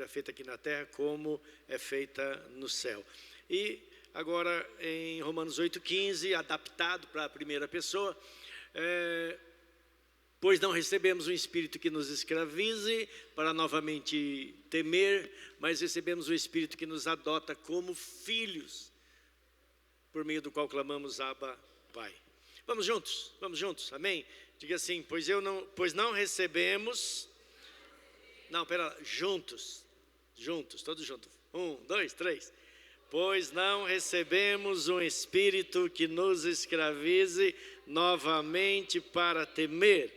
feita aqui na terra como é feita no céu. E agora em Romanos 8,15, adaptado para a primeira pessoa, pois não recebemos um espírito que nos escravize para novamente temer, mas recebemos um espírito que nos adota como filhos, por meio do qual clamamos Abba, Pai. Vamos juntos, amém? Diga assim, pois não recebemos, juntos, todos juntos, 1, 2, 3. Pois não recebemos um espírito que nos escravize novamente para temer,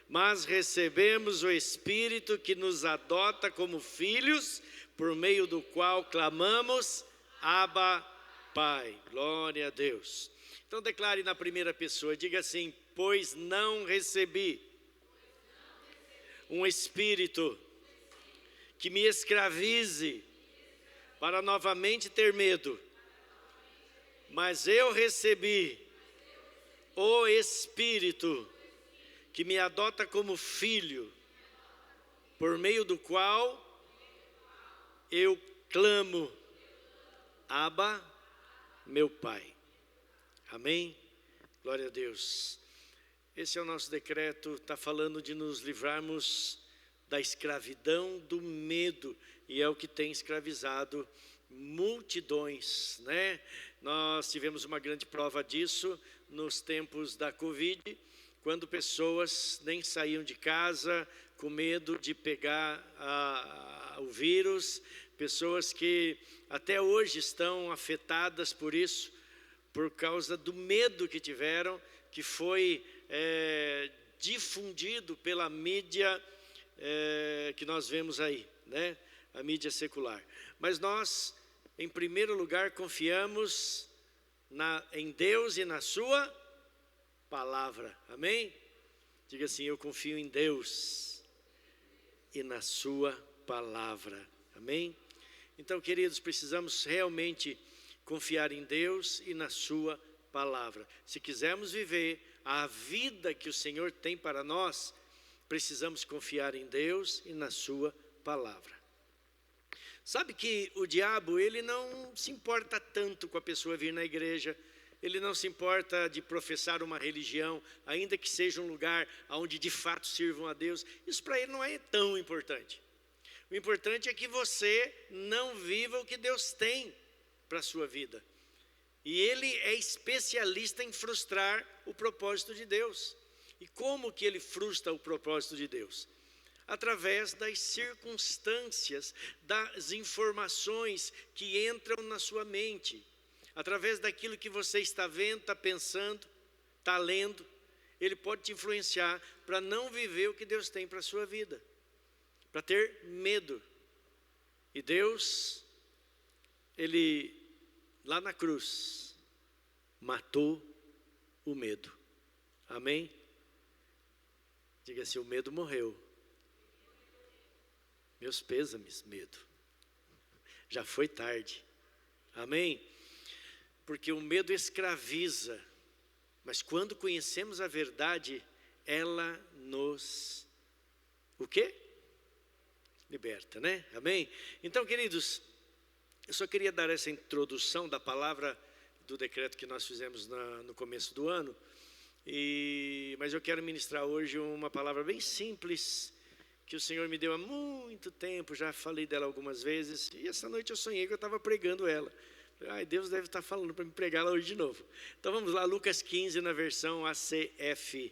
mas recebemos o espírito que nos adota como filhos, por meio do qual clamamos Abba, Pai. Glória a Deus. Então declare na primeira pessoa, diga assim, pois não recebi um espírito que me escravize para novamente ter medo, mas eu recebi o Espírito que me adota como filho, por meio do qual eu clamo Abba, meu Pai. Amém? Glória a Deus. Esse é o nosso decreto, está falando de nos livrarmos da escravidão do medo, e é o que tem escravizado multidões, né? Nós tivemos uma grande prova disso nos tempos da Covid, quando pessoas nem saíam de casa com medo de pegar o vírus, pessoas que até hoje estão afetadas por isso, por causa do medo que tiveram, que foi difundido pela mídia que nós vemos aí, né? A mídia secular. Mas nós, em primeiro lugar, confiamos em Deus e na sua palavra, amém? Diga assim, eu confio em Deus e na sua palavra, amém? Então, queridos, precisamos realmente confiar em Deus e na sua palavra. Se quisermos viver a vida que o Senhor tem para nós, precisamos confiar em Deus e na sua palavra. Sabe que o diabo, ele não se importa tanto com a pessoa vir na igreja, ele não se importa de professar uma religião, ainda que seja um lugar onde de fato sirvam a Deus, isso para ele não é tão importante. O importante é que você não viva o que Deus tem para a sua vida. E ele é especialista em frustrar o propósito de Deus. E como que ele frustra o propósito de Deus? Através das circunstâncias, das informações que entram na sua mente, através daquilo que você está vendo, está pensando, está lendo, ele pode te influenciar para não viver o que Deus tem para a sua vida, para ter medo. E Deus, ele lá na cruz, matou o medo, amém? Diga assim, o medo morreu. Meus pêsames, medo. Já foi tarde. Amém? Porque o medo escraviza. Mas quando conhecemos a verdade, ela nos... O quê? Liberta, né? Amém? Então, queridos, eu só queria dar essa introdução da palavra do decreto que nós fizemos no começo do ano. Mas eu quero ministrar hoje uma palavra bem simples, que o Senhor me deu há muito tempo, já falei dela algumas vezes, e essa noite eu sonhei que eu estava pregando ela. Ai, Deus deve estar falando para me pregar ela hoje de novo. Então vamos lá, Lucas 15 na versão ACF.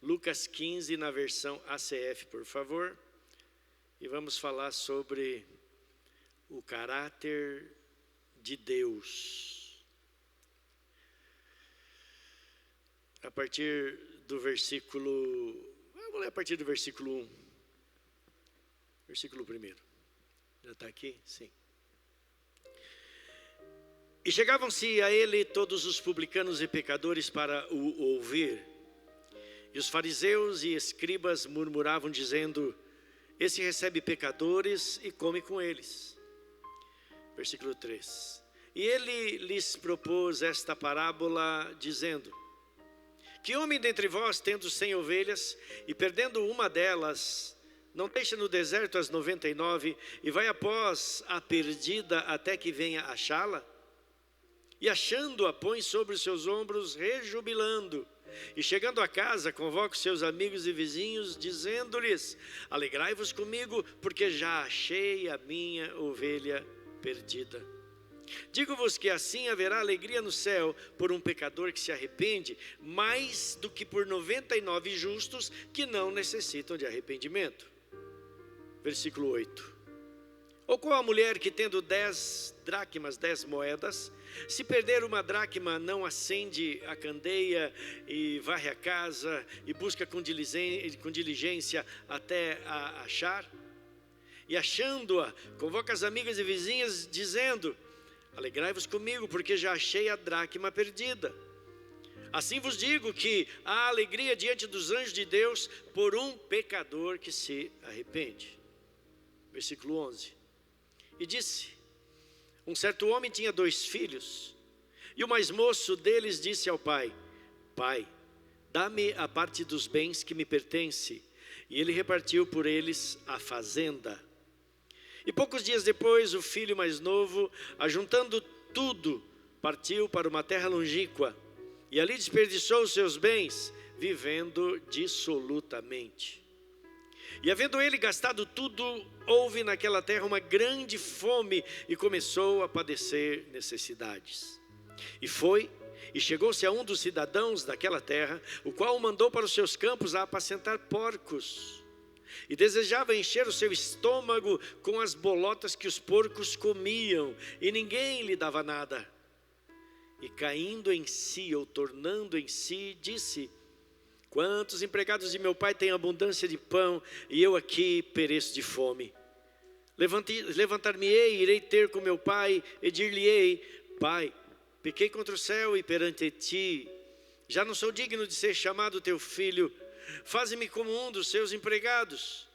Lucas 15 na versão ACF, por favor. E vamos falar sobre o caráter de Deus. A partir do versículo... Vamos ler a partir do versículo 1. Versículo 1. Já está aqui? Sim. E chegavam-se a ele todos os publicanos e pecadores para o ouvir. E os fariseus e escribas murmuravam, dizendo: esse recebe pecadores e come com eles. Versículo 3. E ele lhes propôs esta parábola, dizendo: que homem dentre vós, tendo 100 ovelhas, e perdendo uma delas, Não deixa no deserto as 99 e vai após a perdida até que venha achá-la? E achando-a, põe sobre os seus ombros, rejubilando. E chegando a casa, convoca os seus amigos e vizinhos, dizendo-lhes: alegrai-vos comigo, porque já achei a minha ovelha perdida. Digo-vos que assim haverá alegria no céu por um pecador que se arrepende, mais do que por 99 justos que não necessitam de arrependimento. Versículo 8. Ou qual a mulher que tendo 10 dracmas, 10 moedas, se perder uma dracma, não acende a candeia e varre a casa e busca com diligência até a achar? E achando-a, convoca as amigas e vizinhas, dizendo: alegrai-vos comigo, porque já achei a dracma perdida. Assim vos digo que há alegria diante dos anjos de Deus por um pecador que se arrepende. Versículo 11. E disse: um certo homem tinha 2 filhos, e o mais moço deles disse ao pai: pai, dá-me a parte dos bens que me pertence. E ele repartiu por eles a fazenda. E poucos dias depois, o filho mais novo, ajuntando tudo, partiu para uma terra longínqua, e ali desperdiçou os seus bens, vivendo dissolutamente. E havendo ele gastado tudo, houve naquela terra uma grande fome, e começou a padecer necessidades. E foi, e chegou-se a um dos cidadãos daquela terra, o qual o mandou para os seus campos a apacentar porcos. E desejava encher o seu estômago com as bolotas que os porcos comiam, e ninguém lhe dava nada. E caindo em si, ou tornando em si, disse: quantos empregados de meu pai têm abundância de pão, e eu aqui pereço de fome. Levantar-me-ei, irei ter com meu pai, e dir-lhe-ei: pai, pequei contra o céu e perante ti, já não sou digno de ser chamado teu filho, faze-me como um dos seus empregados.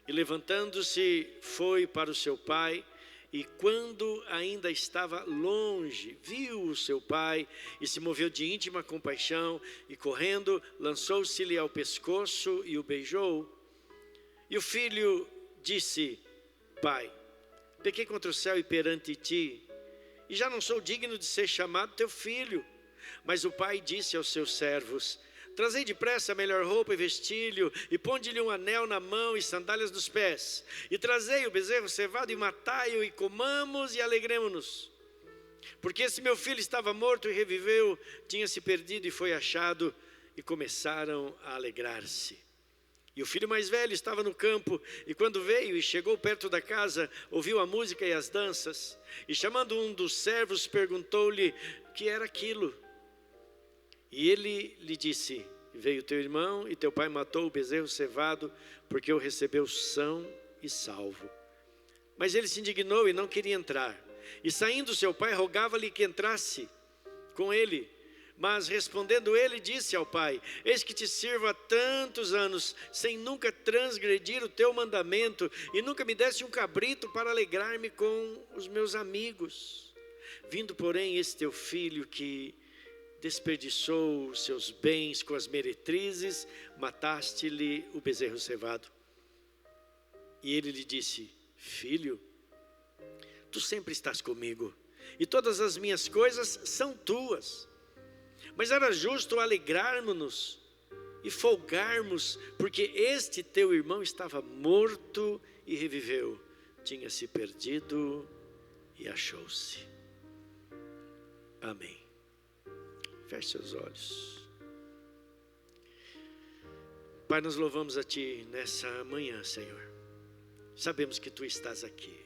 E levantando-se, foi para o seu pai, e quando ainda estava longe, viu o seu pai, e se moveu de íntima compaixão, e correndo, lançou-se-lhe ao pescoço e o beijou. E o filho disse: pai, pequei contra o céu e perante ti, e já não sou digno de ser chamado teu filho. Mas o pai disse aos seus servos: trazei depressa a melhor roupa e vestilho, e ponde-lhe um anel na mão e sandálias nos pés. E trazei o bezerro cevado e matai-o, e comamos e alegremo-nos. Porque esse meu filho estava morto e reviveu, tinha se perdido e foi achado, e começaram a alegrar-se. E o filho mais velho estava no campo, e quando veio e chegou perto da casa, ouviu a música e as danças. E chamando um dos servos, perguntou-lhe o que era aquilo. E ele lhe disse: veio teu irmão e teu pai matou o bezerro cevado, porque o recebeu são e salvo. Mas ele se indignou e não queria entrar. E saindo seu pai, rogava-lhe que entrasse com ele. Mas respondendo ele, disse ao pai: eis que te sirvo há tantos anos, sem nunca transgredir o teu mandamento, e nunca me deste um cabrito para alegrar-me com os meus amigos. Vindo, porém, esse teu filho que desperdiçou os seus bens com as meretrizes, mataste-lhe o bezerro cevado. E ele lhe disse: filho, tu sempre estás comigo, e todas as minhas coisas são tuas. Mas era justo alegrarmos-nos e folgarmos, porque este teu irmão estava morto e reviveu, tinha se perdido e achou-se. Amém. Feche seus olhos. Pai, nós louvamos a Ti nessa manhã, Senhor. Sabemos que Tu estás aqui.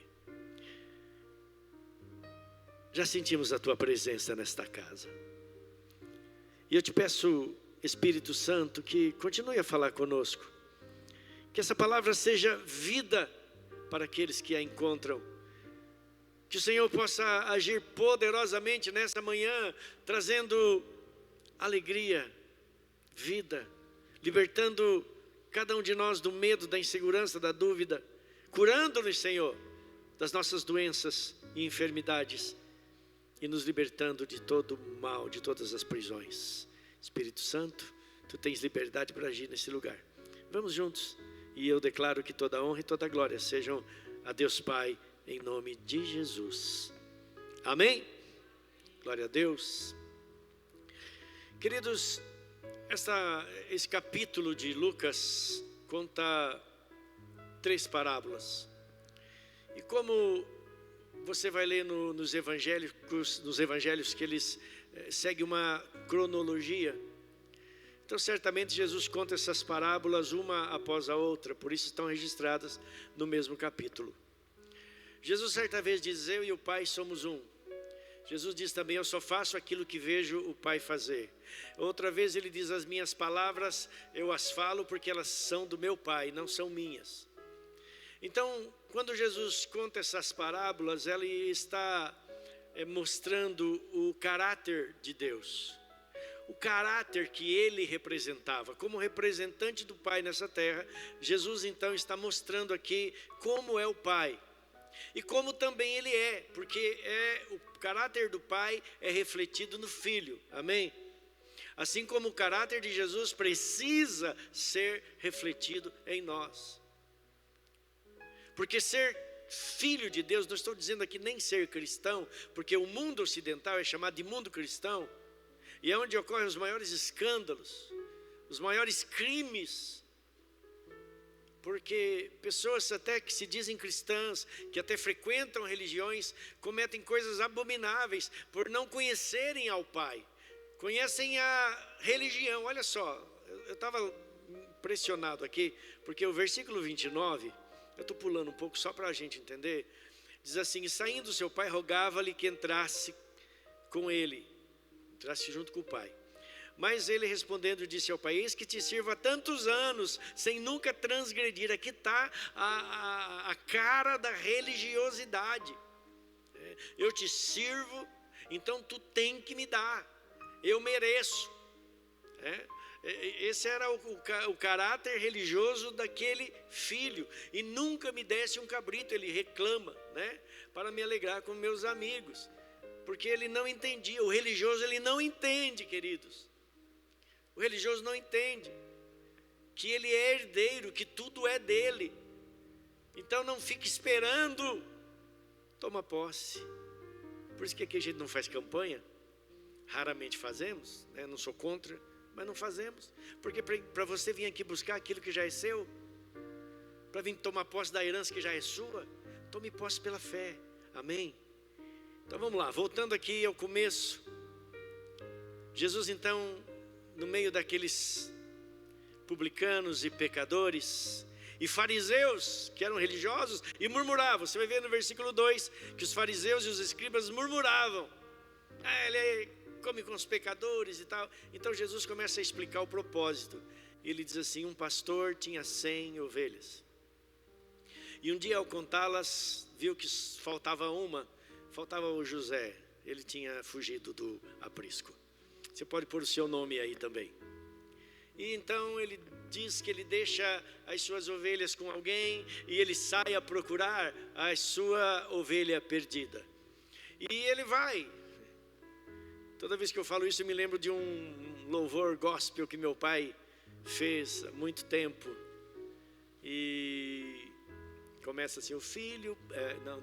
Já sentimos a Tua presença nesta casa. E eu te peço, Espírito Santo, que continue a falar conosco. Que essa palavra seja vida para aqueles que a encontram. Que o Senhor possa agir poderosamente nessa manhã, trazendo alegria, vida, libertando cada um de nós do medo, da insegurança, da dúvida, curando-nos, Senhor, das nossas doenças e enfermidades, e nos libertando de todo o mal, de todas as prisões. Espírito Santo, Tu tens liberdade para agir nesse lugar. Vamos juntos E eu declaro que toda honra e toda glória sejam a Deus Pai, em nome de Jesus. Amém? Glória a Deus. Queridos, esse capítulo de Lucas conta 3 parábolas. E como você vai ler nos evangelhos que eles seguem uma cronologia. Então certamente Jesus conta essas parábolas uma após a outra, por isso estão registradas no mesmo capítulo. Jesus certa vez diz: eu e o Pai somos um. Jesus diz também: eu só faço aquilo que vejo o Pai fazer. Outra vez ele diz: as minhas palavras eu as falo porque elas são do meu Pai, não são minhas. Então, quando Jesus conta essas parábolas, ele está mostrando o caráter de Deus. O caráter que ele representava. Como representante do Pai nessa terra, Jesus então está mostrando aqui como é o Pai. E como também ele é, porque o caráter do Pai é refletido no Filho. Amém? Assim como o caráter de Jesus precisa ser refletido em nós. Porque ser filho de Deus, não estou dizendo aqui nem ser cristão, porque o mundo ocidental é chamado de mundo cristão, e é onde ocorrem os maiores escândalos, os maiores crimes, porque pessoas até que se dizem cristãs, que até frequentam religiões, cometem coisas abomináveis por não conhecerem ao Pai, conhecem a religião. Olha só, eu estava impressionado aqui, porque o versículo 29, eu estou pulando um pouco só para a gente entender, diz assim: e saindo seu pai rogava-lhe que entrasse com ele, entrasse junto com o pai. Mas ele respondendo disse ao pai: eis que te sirvo há tantos anos, sem nunca transgredir. Aqui está a cara da religiosidade. Eu te sirvo, então tu tem que me dar, eu mereço. Esse era o caráter religioso daquele filho. E nunca me desse um cabrito, ele reclama, para me alegrar com meus amigos. Porque ele não entendia. O religioso, ele não entende, queridos. O religioso não entende que ele é herdeiro, que tudo é dele. Então não fique esperando. Toma posse. Por isso que aqui a gente não faz campanha. Raramente fazemos, não sou contra, mas não fazemos. Porque para você vir aqui buscar aquilo que já é seu, para vir tomar posse da herança que já é sua, tome posse pela fé. Amém? Então vamos lá, voltando aqui ao começo. Jesus então, no meio daqueles publicanos e pecadores e fariseus, que eram religiosos, e murmuravam. Você vai ver no versículo 2, que os fariseus e os escribas murmuravam. Ele come com os pecadores e tal. Então Jesus começa a explicar o propósito. Ele diz assim: um pastor tinha 100 ovelhas. E um dia ao contá-las, viu que faltava o José. Ele tinha fugido do aprisco. Você pode pôr o seu nome aí também. E então ele diz que ele deixa as suas ovelhas com alguém e ele sai a procurar a sua ovelha perdida. E ele vai. Toda vez que eu falo isso, eu me lembro de um louvor gospel que meu pai fez há muito tempo. E começa assim: o filho... Não.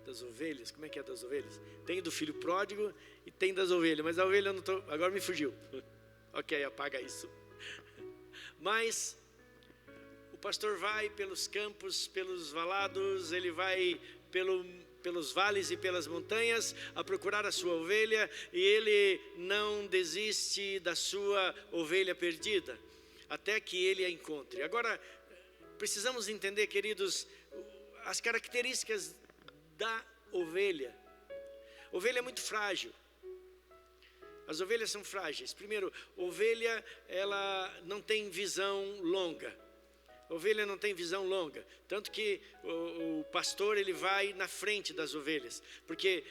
Das ovelhas, como é que é das ovelhas? Tem do filho pródigo e tem das ovelhas, mas a ovelha eu não estou... Agora me fugiu. Ok, apaga isso. Mas o pastor vai pelos campos, pelos valados, ele vai pelos vales e pelas montanhas a procurar a sua ovelha, e ele não desiste da sua ovelha perdida, até que ele a encontre. Agora, precisamos entender, queridos, as características da ovelha. Ovelha é muito frágil. As ovelhas são frágeis. Primeiro, ovelha, ela não tem visão longa. Ovelha não tem visão longa, tanto que o pastor ele vai na frente das ovelhas, porque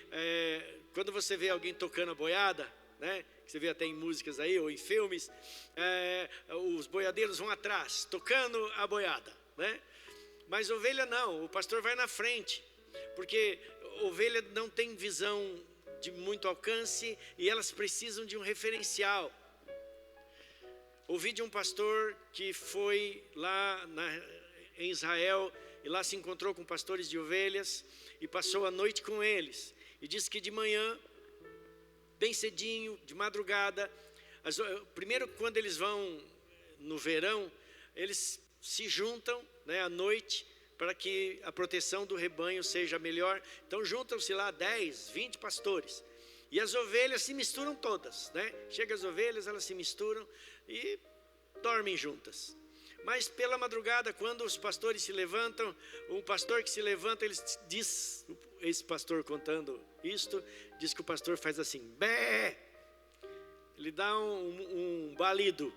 quando você vê alguém tocando a boiada, que você vê até em músicas aí ou em filmes, os boiadeiros vão atrás, tocando a boiada, Mas ovelha não, o pastor vai na frente, porque ovelha não tem visão de muito alcance e elas precisam de um referencial. ouvi de um pastor que foi lá em Israel e lá se encontrou com pastores de ovelhas e passou a noite com eles. E disse que de manhã, bem cedinho, de madrugada, primeiro quando eles vão no verão, eles se juntam, né, à noite, para que a proteção do rebanho seja melhor. Então juntam-se lá 10, 20 pastores. E as ovelhas se misturam todas, né? Chega as ovelhas, elas se misturam e dormem juntas. Mas pela madrugada, quando os pastores se levantam, o pastor que se levanta, ele diz, esse pastor contando isto, diz que o pastor faz assim, bé! Ele dá um balido.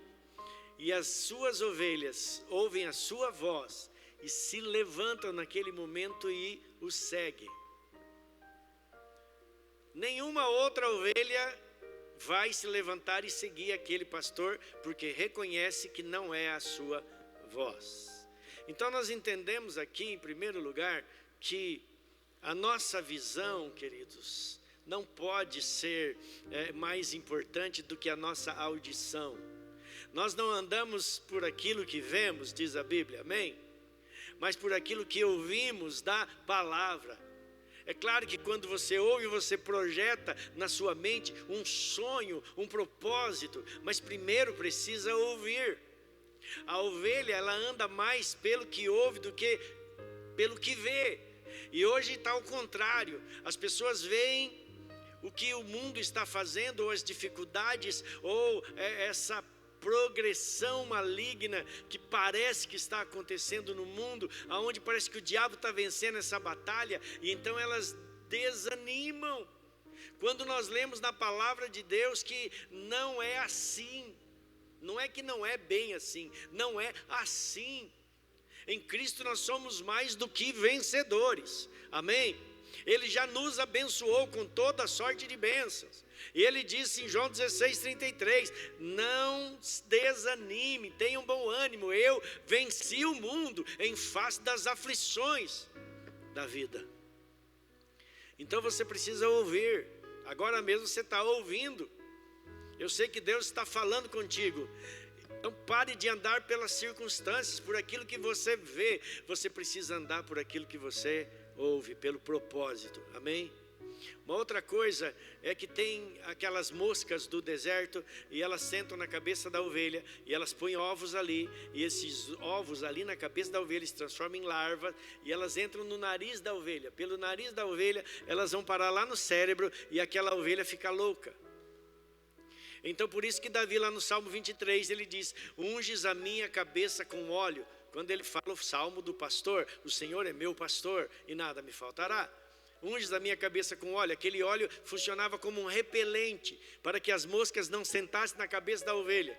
E as suas ovelhas ouvem a sua voz e se levantam naquele momento e o seguem. Nenhuma outra ovelha vai se levantar e seguir aquele pastor, porque reconhece que não é a sua voz. Então nós entendemos aqui, em primeiro lugar, que a nossa visão, queridos, não pode ser mais importante do que a nossa audição. Nós não andamos por aquilo que vemos, diz a Bíblia, amém? Mas por aquilo que ouvimos da palavra. É claro que quando você ouve, você projeta na sua mente um sonho, um propósito, mas primeiro precisa ouvir. A ovelha, ela anda mais pelo que ouve do que pelo que vê. E hoje está ao contrário, as pessoas veem o que o mundo está fazendo, ou as dificuldades, ou essa progressão maligna que parece que está acontecendo no mundo, aonde parece que o diabo está vencendo essa batalha, e então elas desanimam. Quando nós lemos na palavra de Deus que não é assim, não é que não é bem assim, não é assim. Em Cristo nós somos mais do que vencedores, amém? Ele já nos abençoou com toda sorte de bênçãos. E ele disse em João 16:33, não desanime, tenha um bom ânimo, eu venci o mundo em face das aflições da vida. Então você precisa ouvir, agora mesmo você está ouvindo, eu sei que Deus está falando contigo. Então pare de andar pelas circunstâncias, por aquilo que você vê, você precisa andar por aquilo que você ouve, pelo propósito, amém? Uma outra coisa é que tem aquelas moscas do deserto e elas sentam na cabeça da ovelha e elas põem ovos ali, e esses ovos ali na cabeça da ovelha se transformam em larvas e elas entram no nariz da ovelha. Pelo nariz da ovelha elas vão parar lá no cérebro e aquela ovelha fica louca. Então por isso que Davi lá no Salmo 23 ele diz, unges a minha cabeça com óleo. Quando ele fala o salmo do pastor, o Senhor é meu pastor e nada me faltará. Unges a minha cabeça com óleo. Aquele óleo funcionava como um repelente para que as moscas não sentassem na cabeça da ovelha.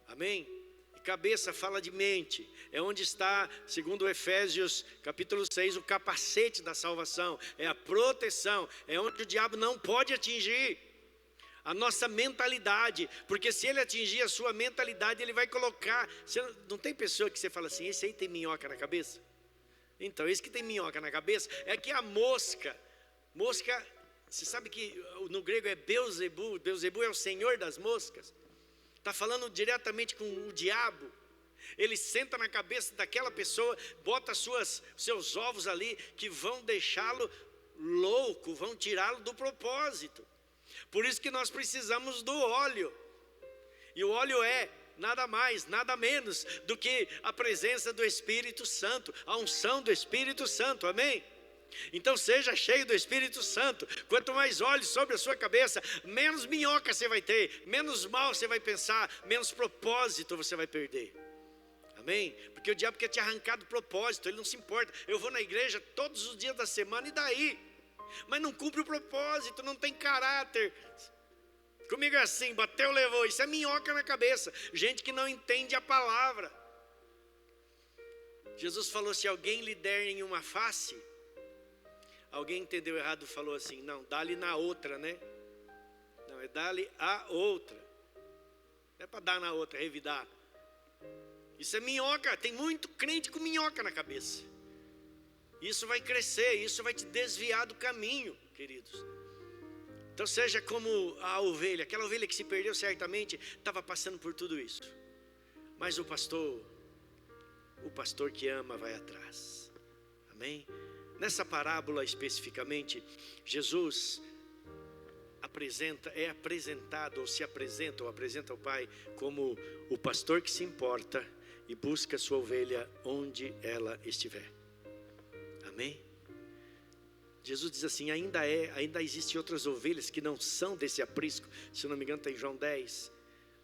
Amém? E cabeça fala de mente. É onde está, segundo Efésios capítulo 6, o capacete da salvação. É a proteção. É onde o diabo não pode atingir a nossa mentalidade. Porque se ele atingir a sua mentalidade, ele vai colocar... Não tem pessoa que você fala assim, esse aí tem minhoca na cabeça? Então, esse que tem minhoca na cabeça é que a mosca, você sabe que no grego é Beuzebu, Beuzebu é o senhor das moscas, está falando diretamente com o diabo. Ele senta na cabeça daquela pessoa, bota seus ovos ali, que vão deixá-lo louco, vão tirá-lo do propósito. Por isso que nós precisamos do óleo, e o óleo é nada mais, nada menos do que a presença do Espírito Santo, a unção do Espírito Santo, amém? Então seja cheio do Espírito Santo. Quanto mais olhos sobre a sua cabeça, menos minhoca você vai ter, menos mal você vai pensar, menos propósito você vai perder, amém? Porque o diabo quer te arrancar do propósito, ele não se importa. Eu vou na igreja todos os dias da semana e daí? Mas não cumpre o propósito, não tem caráter. Comigo é assim, bateu, levou. Isso é minhoca na cabeça. Gente que não entende a palavra. Jesus falou, se alguém lhe der em uma face, alguém entendeu errado, falou assim, não, dá-lhe na outra, né? Não, é dá-lhe a outra. Não é para dar na outra, revidar. Isso é minhoca, tem muito crente com minhoca na cabeça. Isso vai crescer, isso vai te desviar do caminho, queridos. Então seja como a ovelha, aquela ovelha que se perdeu certamente estava passando por tudo isso. Mas o pastor que ama vai atrás. Amém? Nessa parábola especificamente, Jesus apresenta o Pai como o pastor que se importa e busca sua ovelha onde ela estiver. Amém? Jesus diz assim, ainda existem outras ovelhas que não são desse aprisco, se não me engano está em João 10,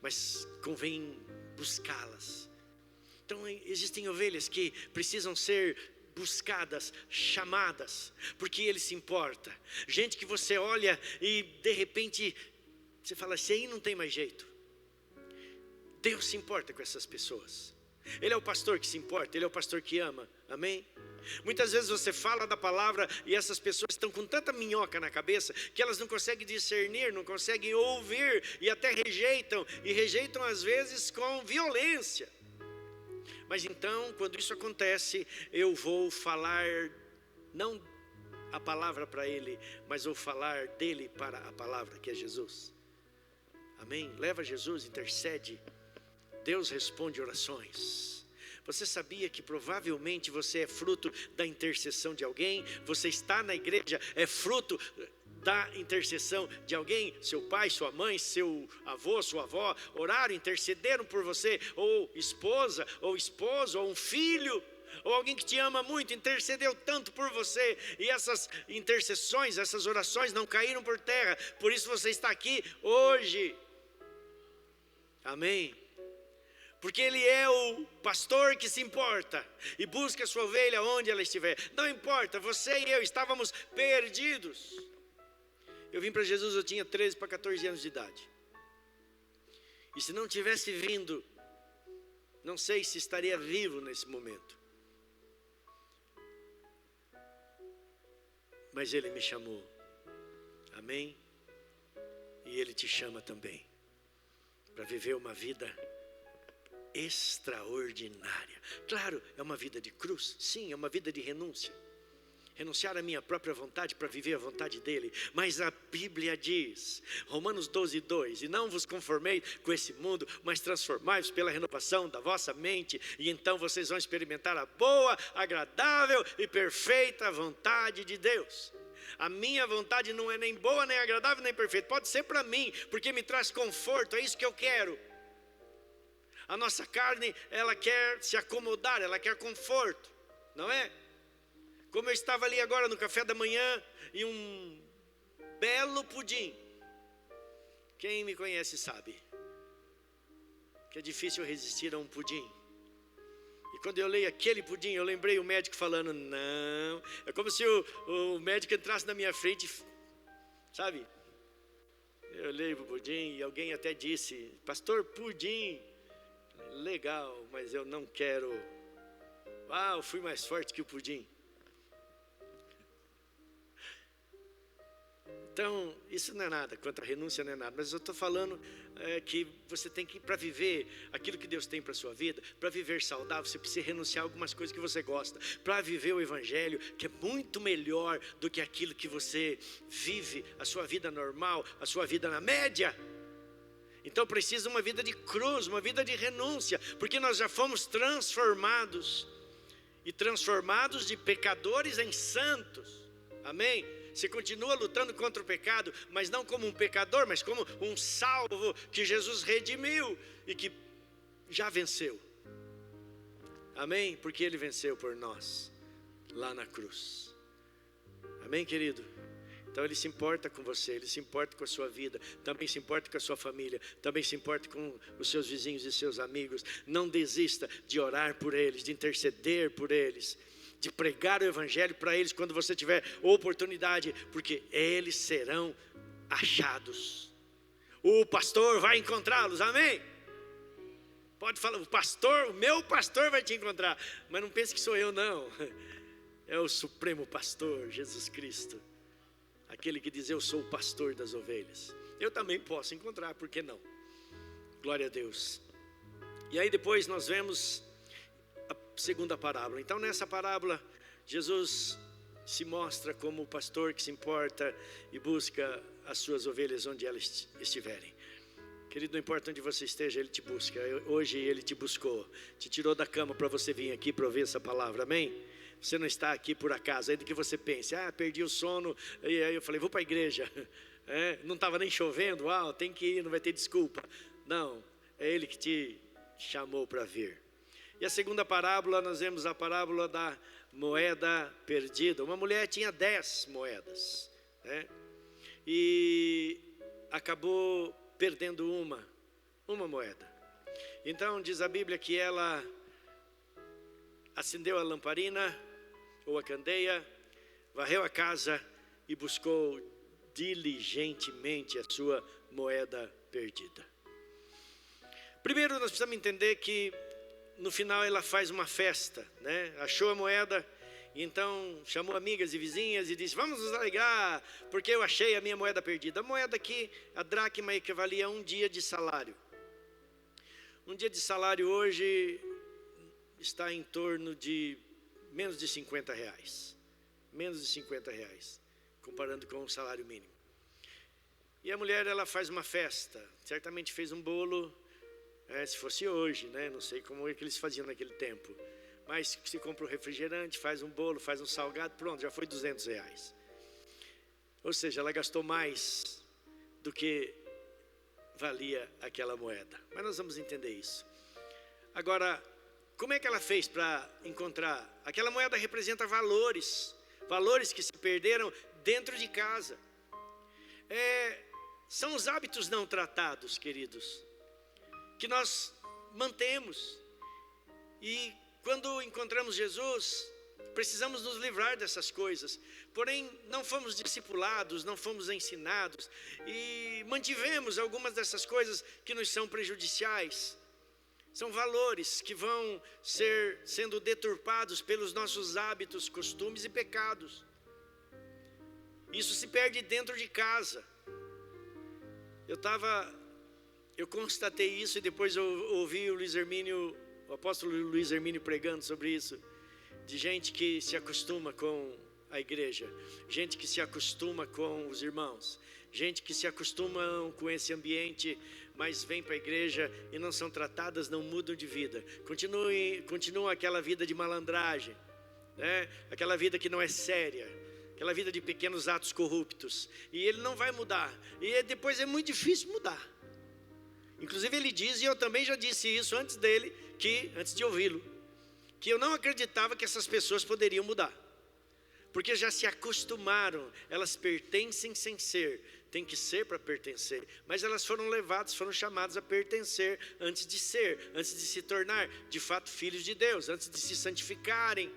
mas convém buscá-las. Então existem ovelhas que precisam ser buscadas, chamadas, porque Ele se importa. Gente que você olha e de repente você fala, assim, aí não tem mais jeito. Deus se importa com essas pessoas. Ele é o pastor que se importa, Ele é o pastor que ama, amém? Muitas vezes você fala da palavra e essas pessoas estão com tanta minhoca na cabeça que elas não conseguem discernir, não conseguem ouvir e até rejeitam às vezes com violência. Mas então, quando isso acontece, eu vou falar não a palavra para ele, mas vou falar dele para a palavra, que é Jesus. Amém? Leva Jesus, intercede. Deus responde orações. Você sabia que provavelmente você é fruto da intercessão de alguém? Você está na igreja, é fruto da intercessão de alguém? Seu pai, sua mãe, seu avô, sua avó oraram, intercederam por você, ou esposa, ou esposo, ou um filho, ou alguém que te ama muito, intercedeu tanto por você, e essas intercessões, essas orações não caíram por terra, por isso você está aqui hoje. Amém? Porque Ele é o pastor que se importa e busca a sua ovelha onde ela estiver. Não importa, você e eu estávamos perdidos. Eu vim para Jesus, eu tinha 13 para 14 anos de idade. E se não tivesse vindo, não sei se estaria vivo nesse momento. Mas Ele me chamou. Amém? E Ele te chama também para viver uma vida extraordinária. Claro, é uma vida de cruz, sim, é uma vida de renúncia. Renunciar à minha própria vontade para viver a vontade dele. Mas a Bíblia diz, Romanos 12:2, e não vos conformei com esse mundo, mas transformai-vos pela renovação da vossa mente, e então vocês vão experimentar a boa, agradável e perfeita vontade de Deus. A minha vontade não é nem boa, nem agradável, nem perfeita. Pode ser para mim, porque me traz conforto, é isso que eu quero. A nossa carne, ela quer se acomodar, ela quer conforto, não é? Como eu estava ali agora no café da manhã, e um belo pudim. Quem me conhece sabe que é difícil resistir a um pudim. E quando eu leio aquele pudim, eu lembrei o médico falando, não. É como se o médico entrasse na minha frente, sabe? Eu olhei para o pudim e alguém até disse, pastor, pudim. Legal, mas eu não quero. Eu fui mais forte que o pudim. Então, isso não é nada, quanto a renúncia não é nada. Mas eu estou falando que você tem que, para viver aquilo que Deus tem para a sua vida, para viver saudável, você precisa renunciar a algumas coisas que você gosta. Para viver o Evangelho, que é muito melhor do que aquilo que você vive, a sua vida normal, a sua vida na média. Então precisa uma vida de cruz, uma vida de renúncia, porque nós já fomos transformados, e transformados de pecadores em santos, amém? Você continua lutando contra o pecado, mas não como um pecador, mas como um salvo que Jesus redimiu e que já venceu, amém? Porque Ele venceu por nós, lá na cruz, amém, querido? Então Ele se importa com você, Ele se importa com a sua vida, também se importa com a sua família, também se importa com os seus vizinhos e seus amigos. Não desista de orar por eles, de interceder por eles, de pregar o Evangelho para eles quando você tiver oportunidade, porque eles serão achados. O pastor vai encontrá-los, amém? Pode falar, o meu pastor vai te encontrar, mas não pense que sou eu não, é o supremo pastor, Jesus Cristo. Aquele que diz, eu sou o pastor das ovelhas. Eu também posso encontrar, por que não? Glória a Deus. E aí depois nós vemos a segunda parábola. Então nessa parábola, Jesus se mostra como o pastor que se importa e busca as suas ovelhas onde elas estiverem. Querido, não importa onde você esteja, Ele te busca. Hoje Ele te buscou, te tirou da cama para você vir aqui para ouvir essa palavra, amém? Você não está aqui por acaso, ainda que você pense, perdi o sono, e aí eu falei, vou para a igreja, não estava nem chovendo, tem que ir, não vai ter desculpa. Não, é Ele que te chamou para vir. E a segunda parábola, nós vemos a parábola da moeda perdida. Uma mulher tinha 10 moedas, e acabou perdendo uma moeda. Então diz a Bíblia que ela acendeu a lamparina ou a candeia, varreu a casa e buscou diligentemente a sua moeda perdida. Primeiro nós precisamos entender que no final ela faz uma festa, Achou a moeda, então chamou amigas e vizinhas e disse, vamos nos alegrar, porque eu achei a minha moeda perdida. A moeda aqui, a dracma, equivalia a um dia de salário. Um dia de salário hoje está em torno de menos de R$50. Menos de R$50, comparando com o salário mínimo. E a mulher, ela faz uma festa, certamente fez um bolo, se fosse hoje, não sei como é que eles faziam naquele tempo. Mas se compra um refrigerante, faz um bolo, faz um salgado, pronto, já foi R$200. Ou seja, ela gastou mais do que valia aquela moeda. Mas nós vamos entender isso. Agora, como é que ela fez para encontrar? Aquela moeda representa valores que se perderam dentro de casa. São os hábitos não tratados, queridos, que nós mantemos. E quando encontramos Jesus, precisamos nos livrar dessas coisas. Porém, não fomos discipulados, não fomos ensinados e mantivemos algumas dessas coisas que nos são prejudiciais. São valores que vão sendo deturpados pelos nossos hábitos, costumes e pecados. Isso se perde dentro de casa. Eu constatei isso e depois eu ouvi o apóstolo Luiz Hermínio pregando sobre isso, de gente que se acostuma com a igreja, gente que se acostuma com os irmãos, gente que se acostuma com esse ambiente, mas vem para a igreja e não são tratadas, não mudam de vida, continuam aquela vida de malandragem, aquela vida que não é séria, aquela vida de pequenos atos corruptos, e ele não vai mudar, e depois é muito difícil mudar. Inclusive ele diz, e eu também já disse isso antes de ouvi-lo, que eu não acreditava que essas pessoas poderiam mudar, porque já se acostumaram, elas pertencem sem ser, tem que ser para pertencer, mas elas foram chamadas a pertencer antes de se tornar de fato filhos de Deus, antes de se santificarem.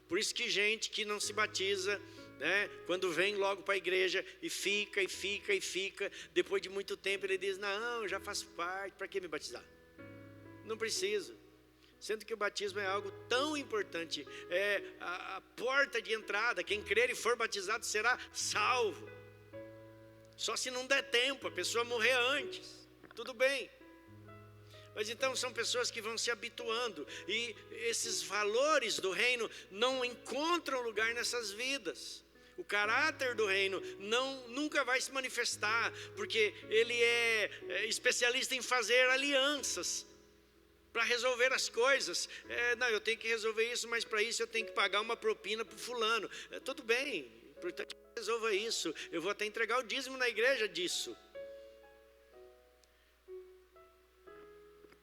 Por isso que gente que não se batiza, quando vem logo para a igreja e fica, depois de muito tempo ele diz, não, já faço parte, para que me batizar? Não preciso. Sendo que o batismo é algo tão importante, é a porta de entrada, quem crer e for batizado será salvo. Só se não der tempo, a pessoa morrer antes, tudo bem. Mas então são pessoas que vão se habituando, e esses valores do reino não encontram lugar nessas vidas. O caráter do reino nunca vai se manifestar, porque ele é especialista em fazer alianças, para resolver as coisas. Não, eu tenho que resolver isso, mas para isso eu tenho que pagar uma propina para o fulano. Tudo bem, importante que resolva isso. Eu vou até entregar o dízimo na igreja disso.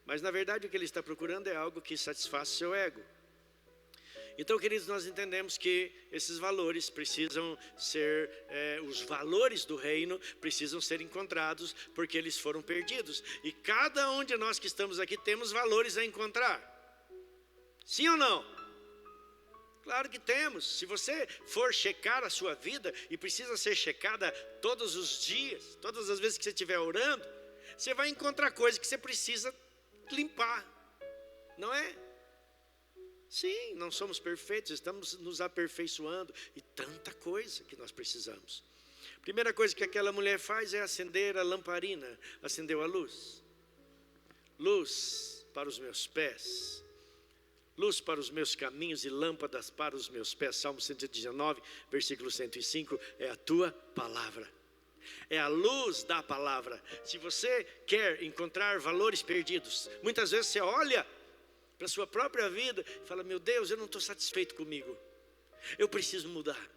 Mas na verdade o que ele está procurando é algo que satisfaça o seu ego. Então, queridos, nós entendemos que esses valores precisam ser, os valores do reino precisam ser encontrados, porque eles foram perdidos. E cada um de nós que estamos aqui temos valores a encontrar. Sim ou não? Claro que temos. Se você for checar a sua vida, e precisa ser checada todos os dias, todas as vezes que você estiver orando, você vai encontrar coisas que você precisa limpar, não é? Sim, não somos perfeitos, estamos nos aperfeiçoando, e tanta coisa que nós precisamos. Primeira coisa que aquela mulher faz é acender a lamparina, acendeu a luz. Luz para os meus pés, Luz para os meus caminhos e lâmpadas para os meus pés. Salmo 119, versículo 105, é a tua palavra. É a luz da palavra. Se você quer encontrar valores perdidos, muitas vezes você olha para a sua própria vida e fala: meu Deus, eu não estou satisfeito comigo, eu preciso mudar,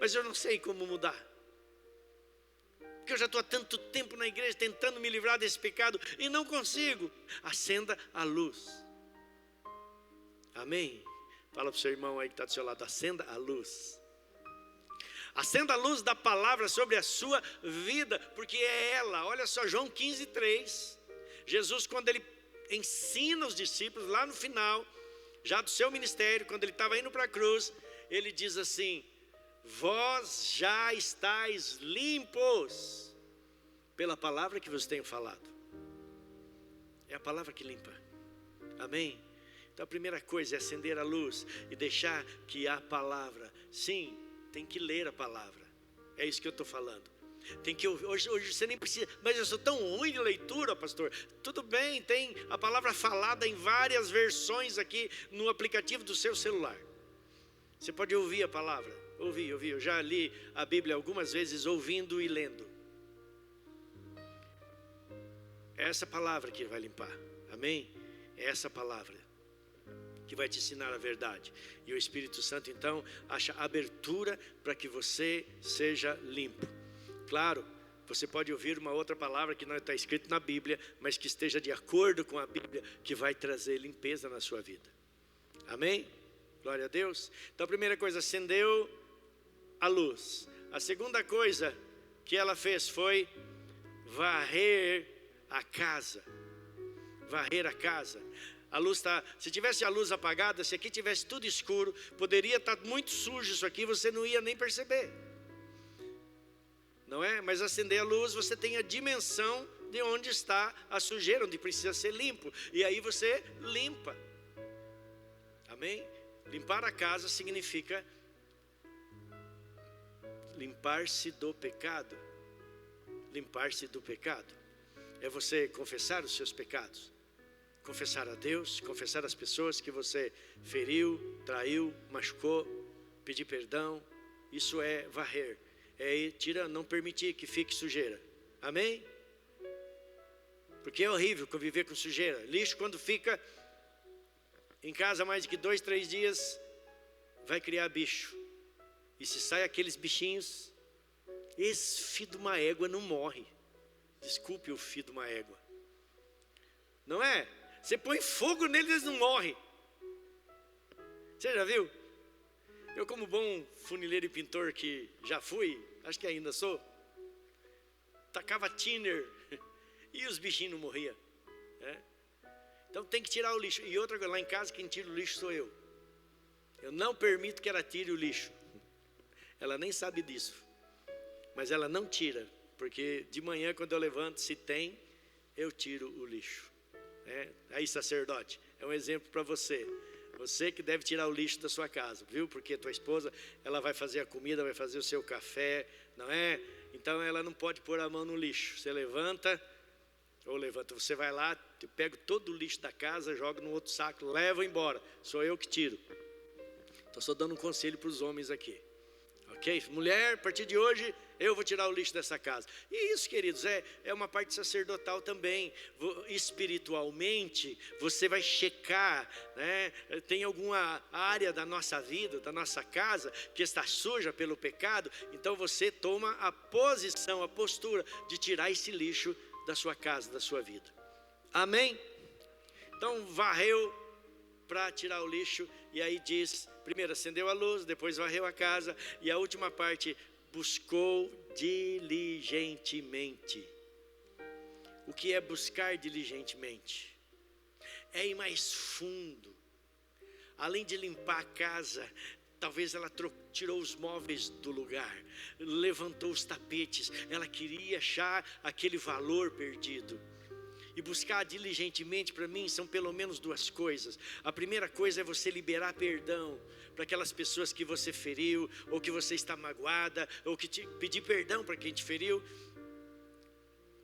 mas eu não sei como mudar, porque eu já estou há tanto tempo na igreja tentando me livrar desse pecado e não consigo. Acenda a luz. Amém? Fala para o seu irmão aí que está do seu lado: acenda a luz. Acenda a luz da palavra sobre a sua vida, porque é ela. Olha só, João 15:3. Jesus, quando ele ensina os discípulos, lá no final, já do seu ministério, quando ele estava indo para a cruz, ele diz assim: vós já estáis limpos pela palavra que vos tenho falado. É a palavra que limpa. Amém? Então a primeira coisa é acender a luz e deixar que a palavra, sim, tem que ler a palavra. É isso que eu estou falando. Tem que hoje você nem precisa, mas eu sou tão ruim de leitura, pastor. Tudo bem, tem a palavra falada em várias versões aqui no aplicativo do seu celular. Você pode ouvir a palavra. Ouvir. Eu já li a Bíblia algumas vezes ouvindo e lendo. É essa palavra que vai limpar. Amém? É essa palavra que vai te ensinar a verdade. E o Espírito Santo então acha abertura para que você seja limpo. Claro, você pode ouvir uma outra palavra que não está escrita na Bíblia, mas que esteja de acordo com a Bíblia, que vai trazer limpeza na sua vida. Amém? Glória a Deus. Então a primeira coisa, acendeu a luz. A segunda coisa que ela fez foi varrer a casa. Varrer a casa. A luz está, se tivesse a luz apagada, se aqui tivesse tudo escuro, poderia estar muito sujo isso aqui, você não ia nem perceber. Não é? Mas acender a luz, você tem a dimensão de onde está a sujeira, onde precisa ser limpo. E aí você limpa. Amém? Limpar a casa significa limpar-se do pecado. Limpar-se do pecado é você confessar os seus pecados. Confessar a Deus, confessar as pessoas que você feriu, traiu, machucou, pedir perdão. Isso é varrer. É não permitir que fique sujeira. Amém? Porque é horrível conviver com sujeira. Lixo, quando fica em casa mais de que 2, 3 dias, vai criar bicho. E se sai aqueles bichinhos, esse filho de uma égua não morre. Desculpe o filho de uma égua. Não é? Você põe fogo neles, eles não morrem. Você já viu? Eu, como bom funileiro e pintor que já fui, acho que ainda sou, tacava thinner e os bichinhos não morriam. Então tem que tirar o lixo. E outra coisa, lá em casa quem tira o lixo sou eu. Eu não permito que ela tire o lixo. Ela nem sabe disso. Mas ela não tira, porque de manhã quando eu levanto, se tem, eu tiro o lixo. Aí, sacerdote, é um exemplo para você. Você que deve tirar o lixo da sua casa, viu? Porque tua esposa, ela vai fazer a comida, vai fazer o seu café, não é? Então ela não pode pôr a mão no lixo. Você você vai lá, eu pego todo o lixo da casa, jogo no outro saco, levo embora. Sou eu que tiro. Estou só dando um conselho para os homens aqui. Ok? Mulher, a partir de hoje, eu vou tirar o lixo dessa casa. E isso, queridos, é uma parte sacerdotal também. Espiritualmente, você vai checar, né? Tem alguma área da nossa vida, da nossa casa, que está suja pelo pecado. Então você toma a posição, a postura de tirar esse lixo da sua casa, da sua vida. Amém? Então varreu para tirar o lixo. E aí diz, primeiro acendeu a luz, depois varreu a casa. E a última parte, buscou diligentemente. O que é buscar diligentemente? É ir mais fundo. Além de limpar a casa, talvez ela tirou os móveis do lugar, levantou os tapetes. Ela queria achar aquele valor perdido. E buscar diligentemente, para mim, são pelo menos 2 coisas. A primeira coisa é você liberar perdão para aquelas pessoas que você feriu, ou que você está magoada, ou que pedir perdão para quem te feriu.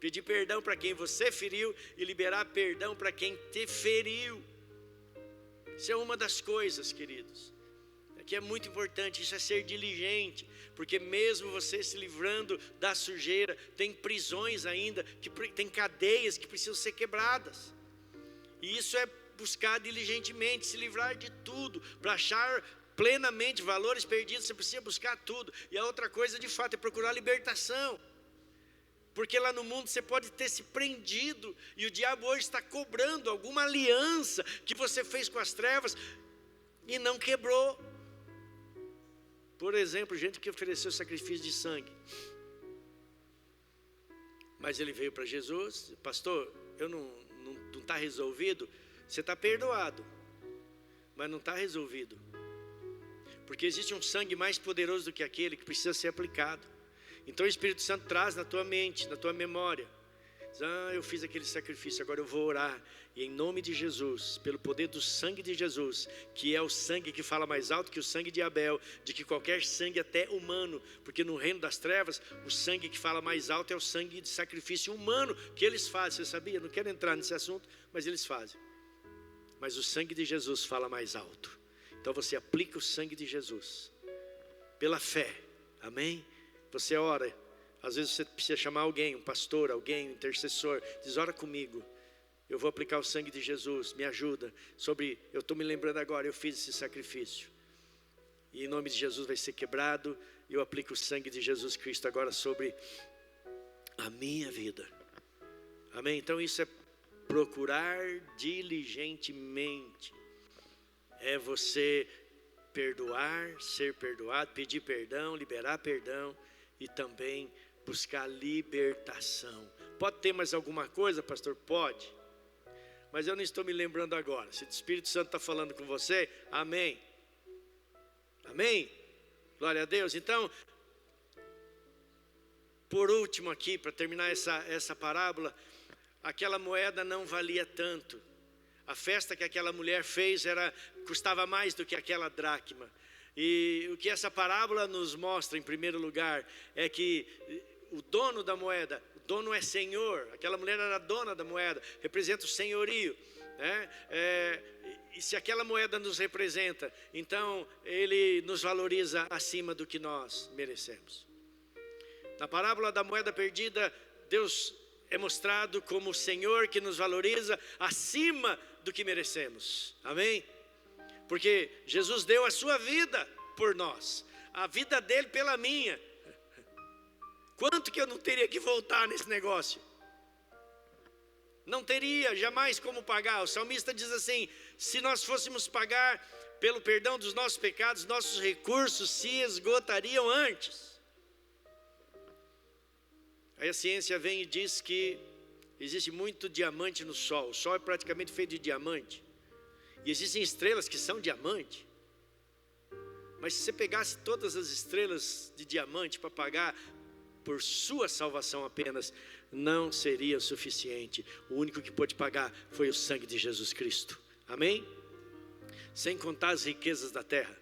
Pedir perdão para quem você feriu e liberar perdão para quem te feriu. Isso é uma das coisas, queridos, que é muito importante. Isso é ser diligente, porque mesmo você se livrando da sujeira, tem prisões ainda, tem cadeias que precisam ser quebradas. E isso é buscar diligentemente, se livrar de tudo, para achar plenamente valores perdidos. Você precisa buscar tudo. E a outra coisa, de fato, é procurar libertação, porque lá no mundo você pode ter se prendido, e o diabo hoje está cobrando alguma aliança que você fez com as trevas e não quebrou. Por exemplo, gente que ofereceu sacrifício de sangue, mas ele veio para Jesus: pastor, eu não está resolvido. Você está perdoado, mas não está resolvido, porque existe um sangue mais poderoso do que aquele que precisa ser aplicado. Então o Espírito Santo traz na tua mente, na tua memória: eu fiz aquele sacrifício, agora eu vou orar, e em nome de Jesus, pelo poder do sangue de Jesus, que é o sangue que fala mais alto que o sangue de Abel, de que qualquer sangue até humano, porque no reino das trevas, o sangue que fala mais alto é o sangue de sacrifício humano, que eles fazem. Você sabia? Não quero entrar nesse assunto, mas eles fazem. Mas o sangue de Jesus fala mais alto. Então você aplica o sangue de Jesus, pela fé, amém? Você ora. Às vezes você precisa chamar alguém, um pastor, alguém, um intercessor, diz: ora comigo, eu vou aplicar o sangue de Jesus, me ajuda. Eu estou me lembrando agora, eu fiz esse sacrifício, e em nome de Jesus vai ser quebrado, e eu aplico o sangue de Jesus Cristo agora sobre a minha vida, amém? Então isso é procurar diligentemente, é você perdoar, ser perdoado, pedir perdão, liberar perdão, e também buscar libertação. Pode ter mais alguma coisa, pastor? Pode, mas eu não estou me lembrando agora. Se o Espírito Santo está falando com você, amém, amém, glória a Deus. Então, por último aqui, para terminar essa parábola, aquela moeda não valia tanto. A festa que aquela mulher fez custava mais do que aquela dracma. E o que essa parábola nos mostra, em primeiro lugar, é que o dono da moeda, o dono é senhor. Aquela mulher era dona da moeda, representa o senhorio, né? E se aquela moeda nos representa, então ele nos valoriza acima do que nós merecemos. Na parábola da moeda perdida, Deus é mostrado como o Senhor que nos valoriza acima do que merecemos, amém? Porque Jesus deu a sua vida por nós, a vida dele pela minha. Quanto que eu não teria que voltar nesse negócio? Não teria jamais como pagar. O salmista diz assim: se nós fôssemos pagar pelo perdão dos nossos pecados, nossos recursos se esgotariam antes. Aí a ciência vem e diz que existe muito diamante no Sol. O Sol é praticamente feito de diamante, e existem estrelas que são diamante. Mas se você pegasse todas as estrelas de diamante para pagar por sua salvação apenas, não seria suficiente. O único que pôde pagar foi o sangue de Jesus Cristo, amém? Sem contar as riquezas da terra.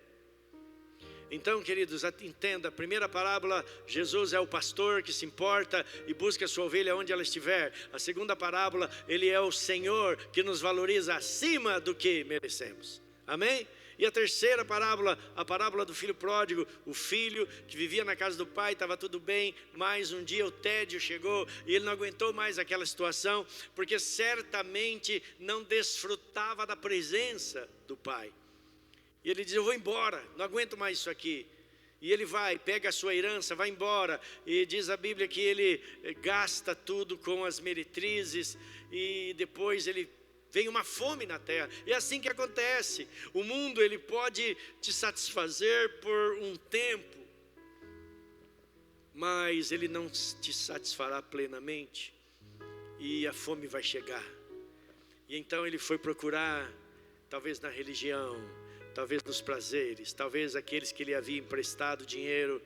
Então, queridos, entenda, a primeira parábola, Jesus é o pastor que se importa e busca a sua ovelha onde ela estiver. A segunda parábola, ele é o Senhor que nos valoriza acima do que merecemos, amém? E a terceira parábola, a parábola do filho pródigo, o filho que vivia na casa do pai, estava tudo bem, mas um dia o tédio chegou e ele não aguentou mais aquela situação, porque certamente não desfrutava da presença do pai. E ele diz: eu vou embora, não aguento mais isso aqui. E ele vai, pega a sua herança, vai embora. E diz a Bíblia que ele gasta tudo com as meretrizes. E depois vem uma fome na terra. É assim que acontece. O mundo, ele pode te satisfazer por um tempo, mas ele não te satisfará plenamente. E a fome vai chegar. E então ele foi procurar, talvez na religião, talvez nos prazeres, talvez aqueles que ele havia emprestado dinheiro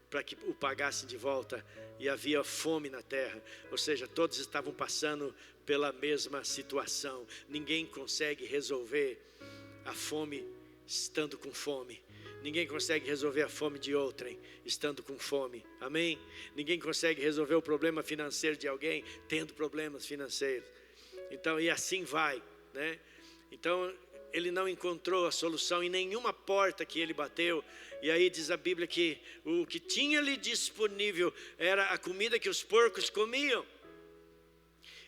para que o pagassem de volta, e havia fome na terra. Ou seja, todos estavam passando pela mesma situação. Ninguém consegue resolver a fome estando com fome. Ninguém consegue resolver a fome de outrem estando com fome, amém? Ninguém consegue resolver o problema financeiro de alguém tendo problemas financeiros. Então, e assim vai, né? Então, ele não encontrou a solução em nenhuma porta que ele bateu. E aí diz a Bíblia que o que tinha ali disponível era a comida que os porcos comiam.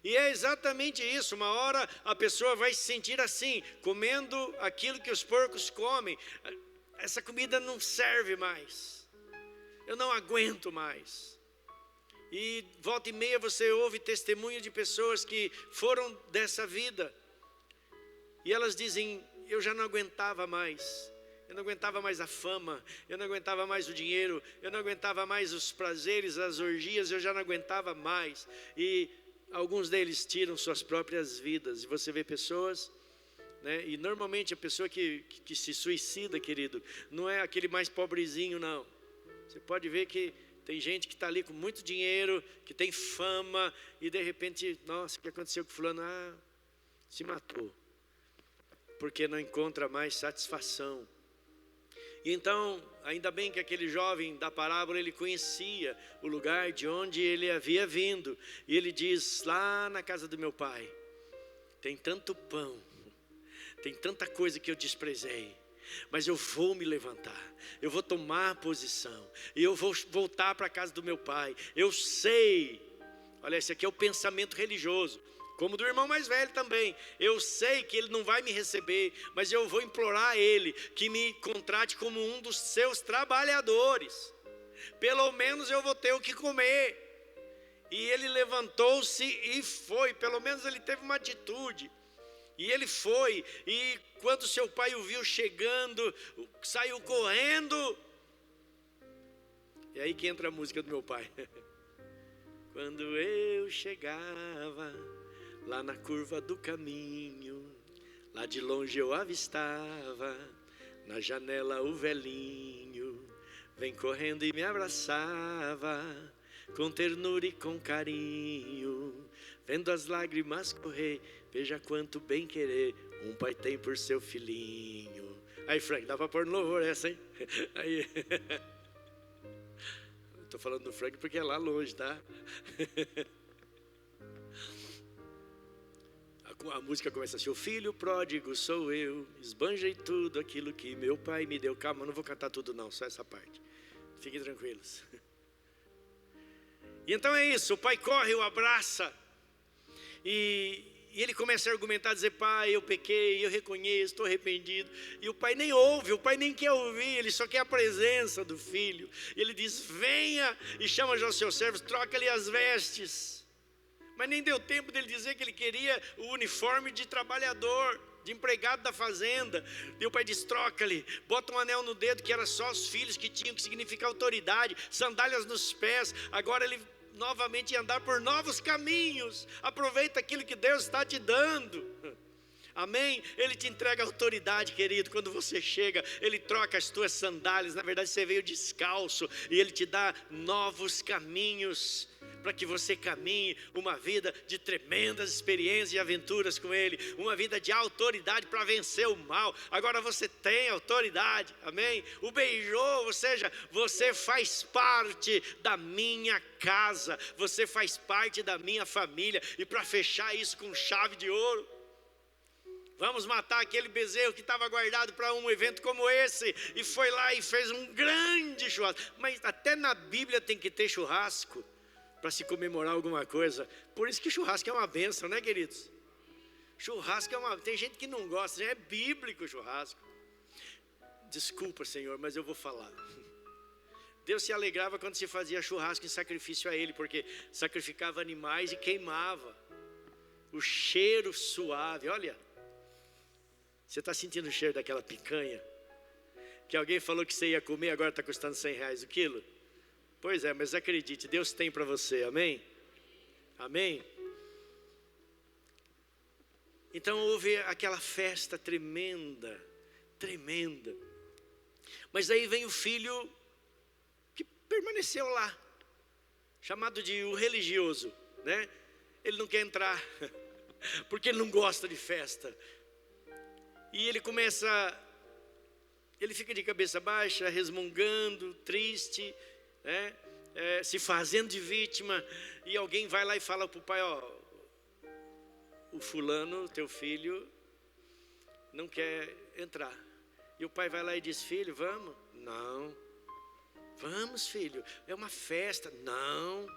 E é exatamente isso, uma hora a pessoa vai se sentir assim, comendo aquilo que os porcos comem. Essa comida não serve mais, eu não aguento mais. E volta e meia você ouve testemunho de pessoas que foram dessa vida. E elas dizem, eu já não aguentava mais. Eu não aguentava mais a fama, eu não aguentava mais o dinheiro, eu não aguentava mais os prazeres, as orgias, eu já não aguentava mais. E alguns deles tiram suas próprias vidas. E você vê pessoas, né? E normalmente a pessoa que se suicida, querido, não é aquele mais pobrezinho, não. Você pode ver que tem gente que está ali com muito dinheiro, que tem fama, e de repente, nossa, o que aconteceu com fulano? Se matou. Porque não encontra mais satisfação. E então, ainda bem que aquele jovem da parábola, ele conhecia o lugar de onde ele havia vindo. E ele diz, lá na casa do meu pai, tem tanto pão, tem tanta coisa que eu desprezei. Mas eu vou me levantar, eu vou tomar posição, e eu vou voltar para a casa do meu pai. Eu sei, olha, esse aqui é o pensamento religioso, como do irmão mais velho também. Eu sei que ele não vai me receber, mas eu vou implorar a ele que me contrate como um dos seus trabalhadores. Pelo menos eu vou ter o que comer. E ele levantou-se e foi, pelo menos ele teve uma atitude. E ele foi, e quando seu pai o viu chegando, saiu correndo. E aí que entra a música do meu pai. Quando eu chegava lá na curva do caminho, lá de longe eu avistava na janela o velhinho, vem correndo e me abraçava com ternura e com carinho, vendo as lágrimas correr, veja quanto bem querer um pai tem por seu filhinho. Aí, Frank, dá para pôr no louvor essa, hein? Aí. Estou falando do Frank porque é lá longe, tá? A música começa assim, o filho pródigo sou eu, esbanjei tudo aquilo que meu pai me deu. Calma, eu não vou cantar tudo não, só essa parte. Fiquem tranquilos. E então é isso, o pai corre, o abraça. E ele começa a argumentar, dizer, pai, eu pequei, eu reconheço, estou arrependido. E o pai nem ouve, o pai nem quer ouvir, ele só quer a presença do filho. E ele diz, venha, e chama já os seus servos, troca-lhe as vestes. Mas nem deu tempo dele dizer que ele queria o uniforme de trabalhador, de empregado da fazenda. E o pai diz, troca-lhe, bota um anel no dedo, que era só os filhos que tinham, que significa autoridade, sandálias nos pés. Agora ele novamente ia andar por novos caminhos. Aproveita aquilo que Deus está te dando. Amém? Ele te entrega autoridade, querido. Quando você chega, ele troca as tuas sandálias. Na verdade você veio descalço, e ele te dá novos caminhos, para que você caminhe uma vida de tremendas experiências e aventuras com ele, uma vida de autoridade para vencer o mal. Agora você tem autoridade, amém? O beijou, ou seja, você faz parte da minha casa, você faz parte da minha família. E para fechar isso com chave de ouro, vamos matar aquele bezerro que estava guardado para um evento como esse. E foi lá e fez um grande churrasco. Mas até na Bíblia tem que ter churrasco para se comemorar alguma coisa. Por isso que churrasco é uma bênção, né, queridos? Churrasco é uma... Tem gente que não gosta, é bíblico o churrasco. Desculpa, Senhor, mas eu vou falar. Deus se alegrava quando se fazia churrasco em sacrifício a Ele, porque sacrificava animais e queimava. O cheiro suave, olha. Você está sentindo o cheiro daquela picanha? Que alguém falou que você ia comer, agora está custando R$100 o quilo? Pois é, mas acredite, Deus tem para você, amém? Amém? Então houve aquela festa tremenda, tremenda. Mas aí vem o filho que permaneceu lá, chamado de o religioso, né? Ele não quer entrar, porque ele não gosta de festa. E ele ele fica de cabeça baixa, resmungando, triste, né? Se fazendo de vítima. E alguém vai lá e fala para o pai, ó, o fulano, teu filho, não quer entrar. E o pai vai lá e diz: filho, vamos? Não. Vamos, filho, é uma festa. Não.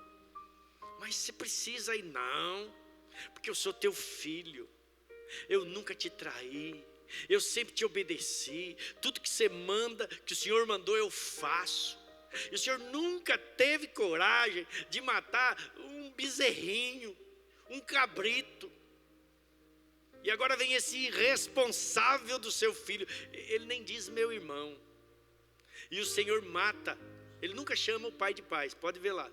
Mas você precisa ir? Não. Porque eu sou teu filho, eu nunca te traí, eu sempre te obedeci, tudo que você manda, que o Senhor mandou, eu faço. E o Senhor nunca teve coragem de matar um bezerrinho, um cabrito. E agora vem esse irresponsável do seu filho, ele nem diz meu irmão. E o Senhor mata, ele nunca chama o pai de paz, pode ver lá.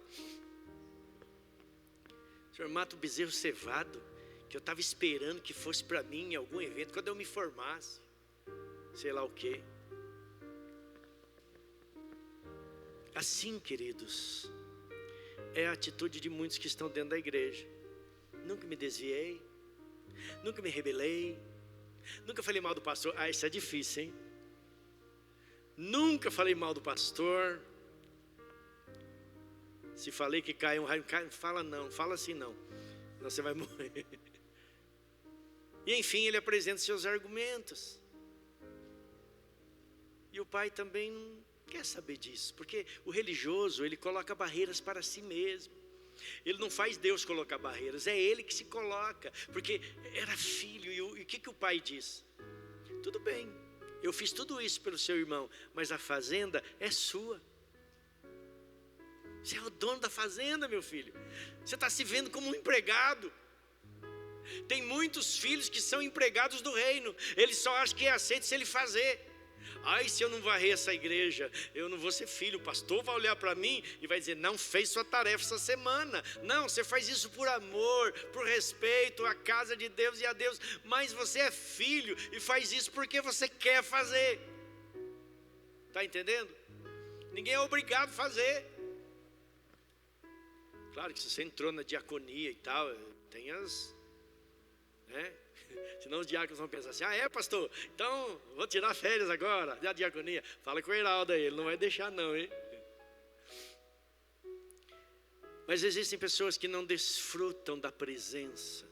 O Senhor mata o bezerro cevado, que eu estava esperando que fosse para mim em algum evento, quando eu me formasse, sei lá o quê. Assim, queridos, é a atitude de muitos que estão dentro da igreja. Nunca me desviei, nunca me rebelei, nunca falei mal do pastor. Ah, isso é difícil, hein? Nunca falei mal do pastor. Se falei que cai um raio, fala não, fala assim não, senão você vai morrer. E enfim, ele apresenta seus argumentos. E o pai também não quer saber disso, porque o religioso, ele coloca barreiras para si mesmo. Ele não faz Deus colocar barreiras, é ele que se coloca, porque era filho. E o que o pai diz? Tudo bem, eu fiz tudo isso pelo seu irmão, mas a fazenda é sua. Você é o dono da fazenda, meu filho. Você está se vendo como um empregado. Tem muitos filhos que são empregados do reino. Eles só acham que é aceito se ele fazer. Ai, se eu não varrer essa igreja, eu não vou ser filho. O pastor vai olhar para mim e vai dizer: não fez sua tarefa essa semana. Não, você faz isso por amor, por respeito à casa de Deus e a Deus. Mas você é filho e faz isso porque você quer fazer. Está entendendo? Ninguém é obrigado a fazer. Claro que se você entrou na diaconia e tal, tem as... né? Senão os diáconos vão pensar assim: ah, é, pastor? Então vou tirar férias agora da diaconia. Fala com o Heraldo aí, ele não vai deixar não, hein? Mas existem pessoas que não desfrutam da presença,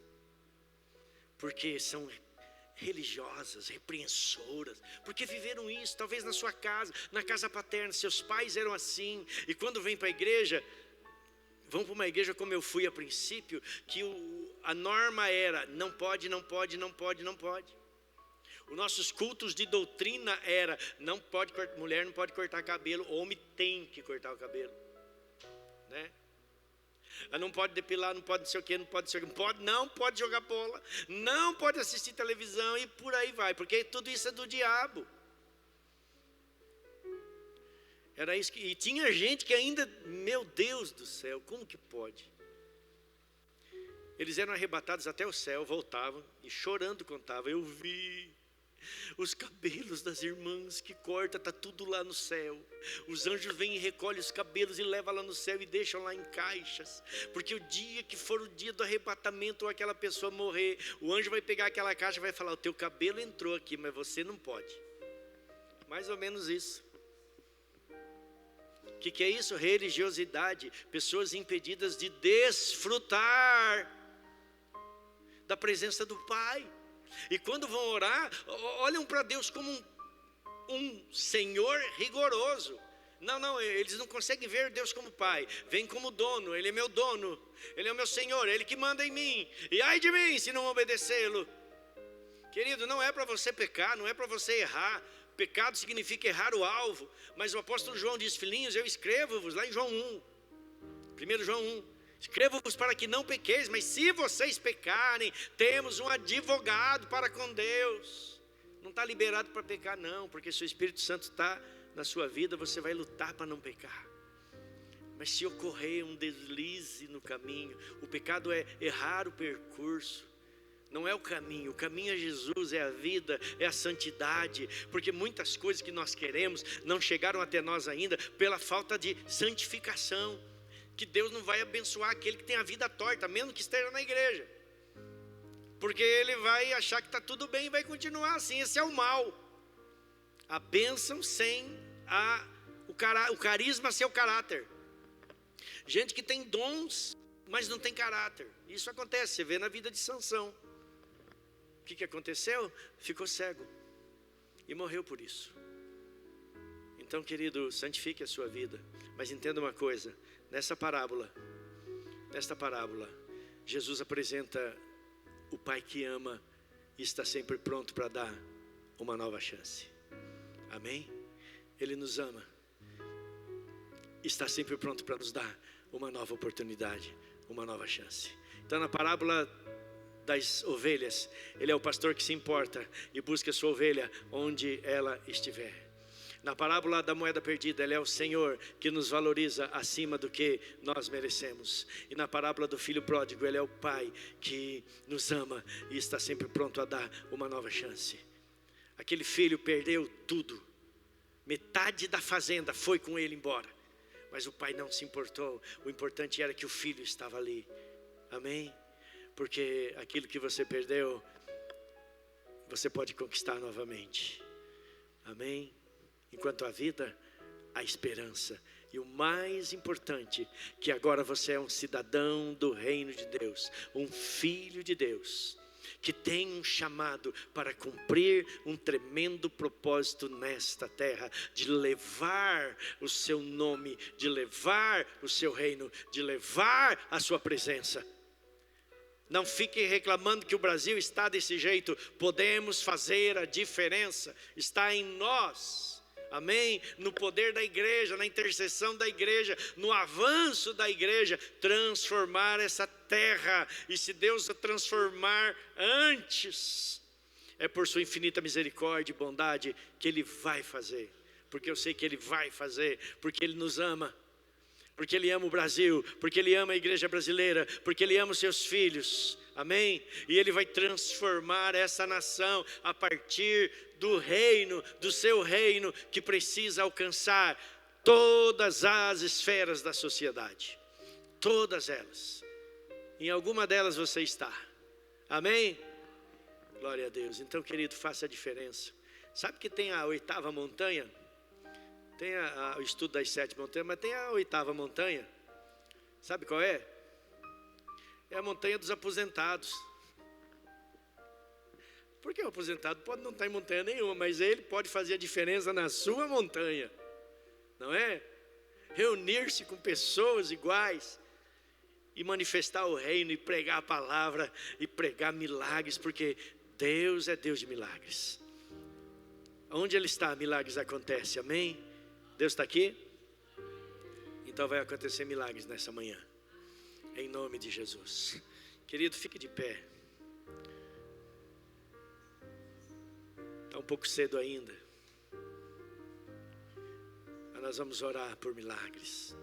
porque são religiosas, repreensoras, porque viveram isso, talvez na sua casa, na casa paterna, seus pais eram assim, e quando vêm para a igreja, vão para uma igreja como eu fui a princípio, que a norma era: não pode, não pode, não pode, não pode. Os nossos cultos de doutrina era: não pode, mulher não pode cortar cabelo, homem tem que cortar o cabelo, né? Não pode depilar, não pode não sei o que, não pode não pode jogar bola, não pode assistir televisão e por aí vai, porque tudo isso é do diabo. Era isso e tinha gente que ainda, meu Deus do céu, como que pode? Eles eram arrebatados até o céu, voltavam e chorando contavam: eu vi os cabelos das irmãs que corta, está tudo lá no céu. Os anjos vêm e recolhem os cabelos e levam lá no céu e deixam lá em caixas, porque o dia que for o dia do arrebatamento ou aquela pessoa morrer, o anjo vai pegar aquela caixa e vai falar: o teu cabelo entrou aqui, mas você não pode. Mais ou menos isso. O que é isso? Religiosidade. Pessoas impedidas de desfrutar da presença do Pai. E quando vão orar, olham para Deus como um Senhor rigoroso. Não, eles não conseguem ver Deus como Pai. Vem como dono, Ele é meu dono, Ele é o meu Senhor, Ele que manda em mim. E ai de mim se não obedecê-lo. Querido, não é para você pecar, não é para você errar. Pecado significa errar o alvo. Mas o apóstolo João diz: filhinhos, eu escrevo-vos, lá em João 1, 1 João 1, escrevo-vos para que não pequeis, mas se vocês pecarem, temos um advogado para com Deus. Não está liberado para pecar não, porque se o Espírito Santo está na sua vida, você vai lutar para não pecar. Mas se ocorrer um deslize no caminho, o pecado é errar o percurso. Não é o caminho é Jesus, é a vida, é a santidade, porque muitas coisas que nós queremos não chegaram até nós ainda pela falta de santificação, que Deus não vai abençoar aquele que tem a vida torta, mesmo que esteja na igreja, porque ele vai achar que está tudo bem e vai continuar assim. Esse é o mal, a bênção sem o carisma sem o caráter. Gente que tem dons, mas não tem caráter. Isso acontece, você vê na vida de Sansão. que aconteceu? Ficou cego e morreu por isso. Então, querido, santifique a sua vida. Mas entenda uma coisa, nesta parábola, Jesus apresenta o Pai que ama e está sempre pronto para dar uma nova chance. Amém? Ele nos ama, está sempre pronto para nos dar uma nova oportunidade, uma nova chance. Então, na parábola das ovelhas, Ele é o pastor que se importa e busca a sua ovelha onde ela estiver. Na parábola da moeda perdida, Ele é o Senhor que nos valoriza acima do que nós merecemos. E na parábola do filho pródigo, Ele é o Pai que nos ama e está sempre pronto a dar uma nova chance. Aquele filho perdeu tudo, metade da fazenda foi com ele embora, mas o pai não se importou. O importante era que o filho estava ali. Amém? Porque aquilo que você perdeu, você pode conquistar novamente. Amém? Enquanto há vida, há esperança. E o mais importante, que agora você é um cidadão do reino de Deus, um filho de Deus, que tem um chamado para cumprir um tremendo propósito nesta terra, de levar o seu nome, de levar o seu reino, de levar a sua presença. Não fique reclamando que o Brasil está desse jeito. Podemos fazer a diferença, está em nós. Amém? No poder da igreja, na intercessão da igreja, no avanço da igreja, transformar essa terra. E se Deus a transformar antes, é por sua infinita misericórdia e bondade que Ele vai fazer. Porque eu sei que Ele vai fazer, porque Ele nos ama, porque Ele ama o Brasil, porque Ele ama a igreja brasileira, porque Ele ama os seus filhos. Amém? E Ele vai transformar essa nação a partir do reino, do seu reino, que precisa alcançar todas as esferas da sociedade. Todas elas. Em alguma delas você está. Amém? Glória a Deus. Então, querido, faça a diferença. Sabe que tem a 8ª montanha? Tem o estudo das 7 montanhas, mas tem a 8ª montanha. Sabe qual é? É a montanha dos aposentados. Porque o aposentado pode não estar em montanha nenhuma, mas ele pode fazer a diferença na sua montanha. Não é? Reunir-se com pessoas iguais e manifestar o reino e pregar a palavra e pregar milagres, porque Deus é Deus de milagres. Onde Ele está, milagres acontecem. Amém? Deus está aqui? Então vai acontecer milagres nessa manhã. Em nome de Jesus. Querido, fique de pé. Está um pouco cedo ainda. Mas nós vamos orar por milagres.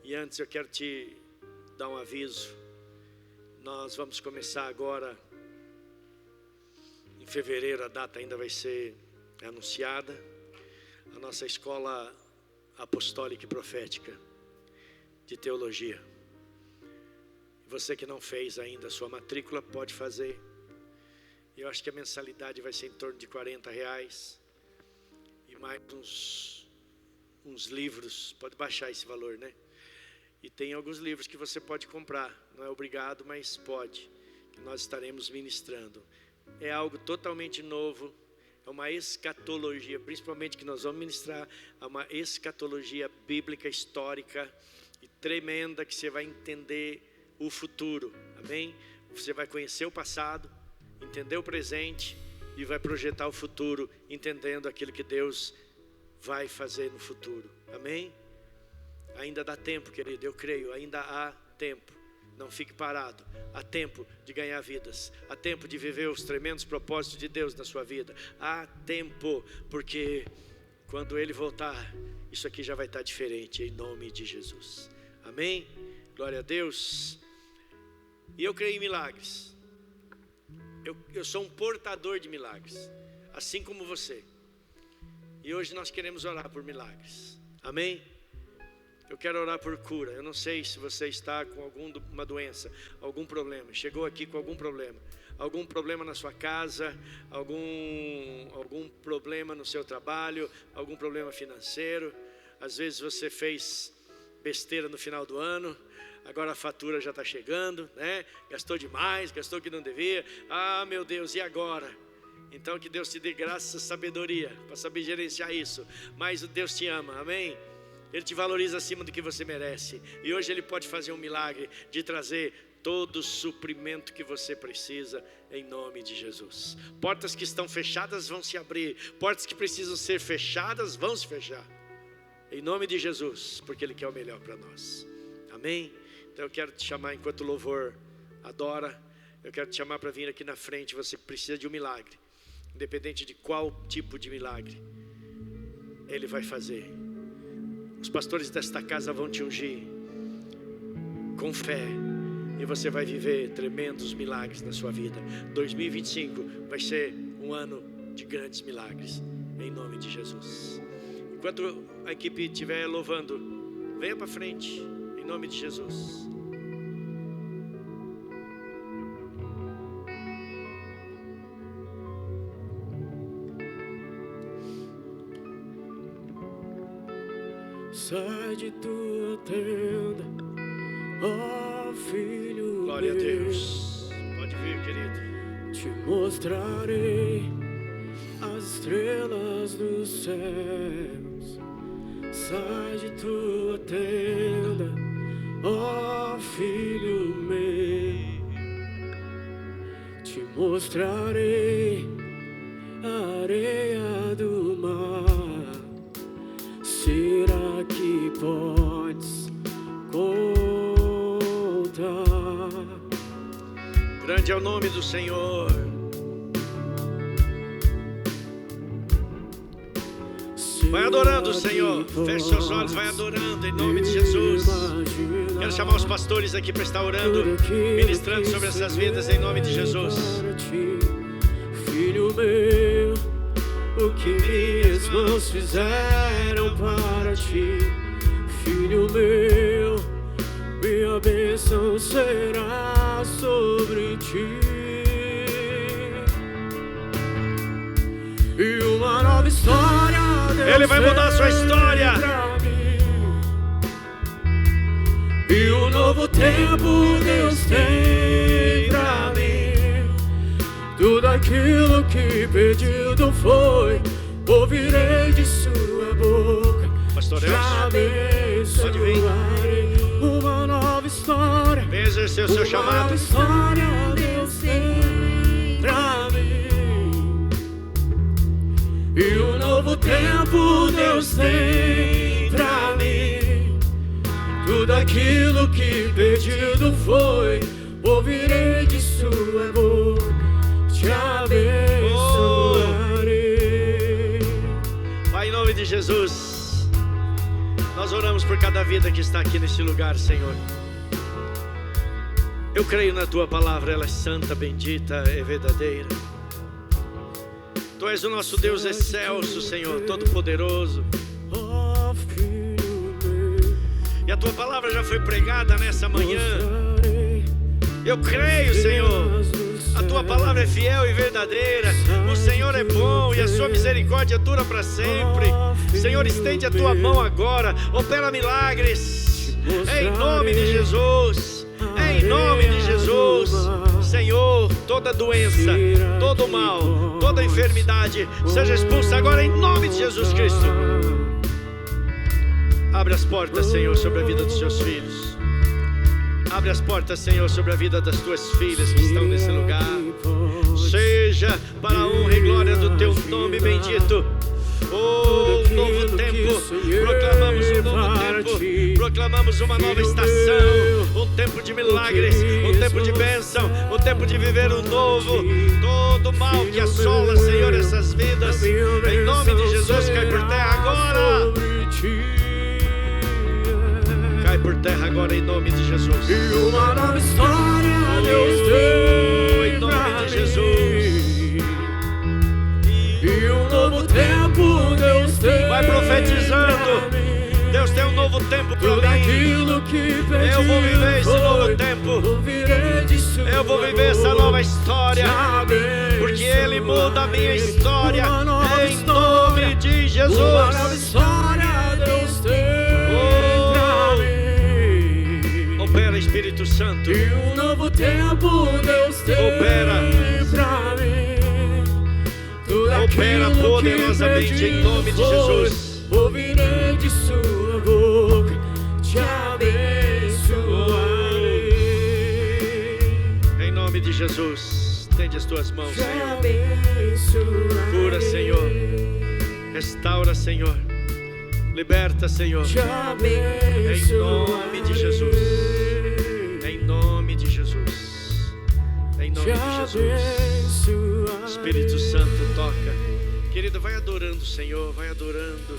E antes eu quero te dar um aviso. Nós vamos começar agora. Em fevereiro a data ainda vai ser anunciada. A nossa escola apostólica e profética de teologia. Você que não fez ainda a sua matrícula, pode fazer. Eu acho que a mensalidade vai ser em torno de R$40. E mais uns livros, pode baixar esse valor, né? E tem alguns livros que você pode comprar. Não é obrigado, mas pode. Que nós estaremos ministrando. É algo totalmente novo. É uma escatologia, principalmente que nós vamos ministrar. É uma escatologia bíblica, histórica e tremenda, que você vai entender o futuro. Amém? Você vai conhecer o passado, entender o presente e vai projetar o futuro, entendendo aquilo que Deus vai fazer no futuro. Amém? Ainda dá tempo, querido, eu creio, ainda há tempo. Não fique parado. Há tempo de ganhar vidas. Há tempo de viver os tremendos propósitos de Deus na sua vida. Há tempo, porque quando Ele voltar, isso aqui já vai estar diferente, em nome de Jesus. Amém? Glória a Deus. E eu creio em milagres. Eu sou um portador de milagres, assim como você. E hoje nós queremos orar por milagres. Amém? Eu quero orar por cura. Eu não sei se você está com alguma doença, algum problema. Chegou aqui com algum problema na sua casa, algum problema no seu trabalho, algum problema financeiro. Às vezes você fez besteira no final do ano, agora a fatura já está chegando, né? Gastou demais, gastou o que não devia. Ah, meu Deus, e agora? Então que Deus te dê graça e sabedoria para saber gerenciar isso. Mas Deus te ama, amém? Ele te valoriza acima do que você merece. E hoje Ele pode fazer um milagre de trazer todo o suprimento que você precisa, em nome de Jesus. Portas que estão fechadas vão se abrir. Portas que precisam ser fechadas vão se fechar, em nome de Jesus, porque Ele quer o melhor para nós, amém? Então eu quero te chamar, enquanto o louvor adora, eu quero te chamar para vir aqui na frente. Você precisa de um milagre, independente de qual tipo de milagre Ele vai fazer. Os pastores desta casa vão te ungir com fé, e você vai viver tremendos milagres na sua vida. 2025 vai ser um ano de grandes milagres, em nome de Jesus. Enquanto a equipe estiver louvando, venha para frente, em nome de Jesus. Sai de tua tenda, ó filho. Glória a Deus. Pode vir, querido. Te mostrarei as estrelas dos céus. Sai de tua tenda, ó filho meu. Te mostrarei a areia do mar. Será que podes contar? Grande é o nome do Senhor. Vai adorando o Senhor. Feche seus olhos, vai adorando em nome de Jesus. Quero chamar os pastores aqui para estar orando, ministrando sobre essas vidas em nome de Jesus. Filho meu, o que minhas mãos fizeram para ti. Filho meu, minha bênção será sobre ti. E uma nova história Deus Ele vai mudar a sua história. E um novo tempo Deus tem pra mim. Tudo aquilo que pedido foi, ouvirei de sua boca. Pastor Te Elcio, pode vir. abençoarei. Uma nova história. Vem exercer o seu Uma chamado. nova história Deus tem pra mim. E um novo tempo Deus tem pra mim. Tudo aquilo que pedido foi, ouvirei de sua boca. Te abençoarei. Pai, em nome de Jesus, nós oramos por cada vida que está aqui neste lugar, Senhor. Eu creio na Tua palavra, ela é santa, bendita, é verdadeira. Tu és o nosso Deus excelso, Senhor, todo-poderoso. Ó filho meu, E a Tua palavra já foi pregada nessa manhã. mostrarei Eu creio, Senhor, a Tua palavra é fiel e verdadeira. O Senhor é bom e a Sua misericórdia dura para sempre. Senhor, estende a Tua mão agora, opera milagres, em nome de Jesus, em nome de Jesus. Senhor, toda doença, todo mal, toda enfermidade seja expulsa agora em nome de Jesus Cristo. Abre as portas, Senhor, sobre a vida dos Seus filhos. Abre as portas, Senhor, sobre a vida das Tuas filhas que estão nesse lugar. Seja para a honra e glória do Teu nome bendito. Oh, novo tempo, proclamamos um novo tempo, proclamamos uma nova estação, um tempo de milagres, um tempo de bênção, um tempo de viver um novo. Todo mal que assola, Senhor, essas vidas, em nome de Jesus, cai por terra agora. Cai por terra agora, em nome de Jesus. E uma nova história Deus tem Em nome pra de Jesus. E um novo tempo Deus tem. Vai profetizando. pra mim. Deus tem um novo tempo Tudo para mim. aquilo que pediu Eu vou viver esse foi, novo tempo. ouvirei de sua Eu vou viver essa nova história, boca. porque Ele muda a minha história, Uma nova em história. nome de Jesus. Uma nova história Deus tem pra mim. Santo. E um novo tempo Deus tem Opera. pra mim. Tudo Opera aquilo poderosamente que em nome de foi, Jesus. ouvirei de sua boca, te abençoarei. Em nome de Jesus, estende as tuas mãos, Te Senhor. abençoarei. Cura, Senhor. Restaura, Senhor. Liberta, Senhor. Te abençoarei. Em nome de Jesus. Em nome de Jesus. Em nome Te de Jesus. abençoarei. Espírito Santo, toca. Querido, vai adorando o Senhor, vai adorando.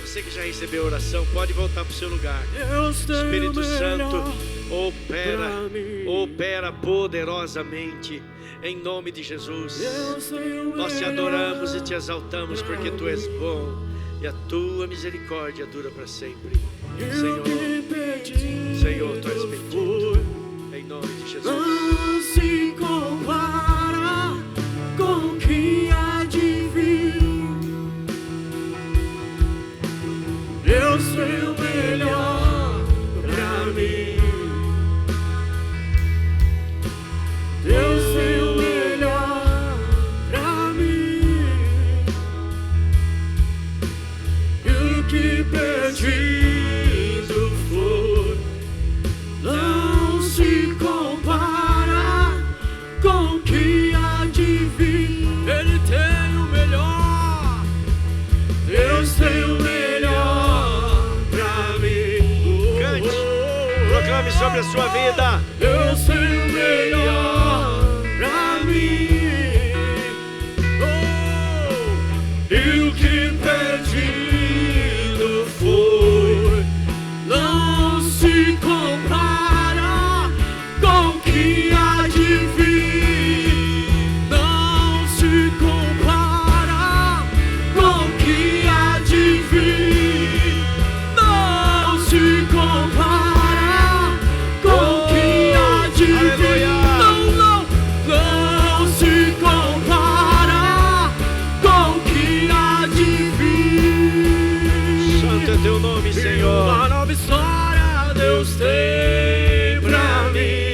Você que já recebeu a oração, pode voltar para o seu lugar. Espírito Santo, opera poderosamente. Em nome de Jesus. Nós te adoramos e te exaltamos porque Tu és bom e a Tua misericórdia dura para sempre. Senhor, Tu és bendito. Em nome de Jesus. Não se compara com o que há de vir. Eu sei o melhor pra mim. Eu sei o melhor pra mim. E o que pedido foi, não se compara com o que há de vir. Ele tem o melhor. Deus tem o melhor pra mim. Cante, proclame sobre a sua vida. Eu sei o melhor pra mim. Oh, e o que pedido foi, não se compara com o que há de vir. Não se compara com o que há de vir. Não se compara com o que há de vir. Não se compara com o que há de vir. Santo é Teu nome, Senhor. Uma nova história Deus tem pra mim.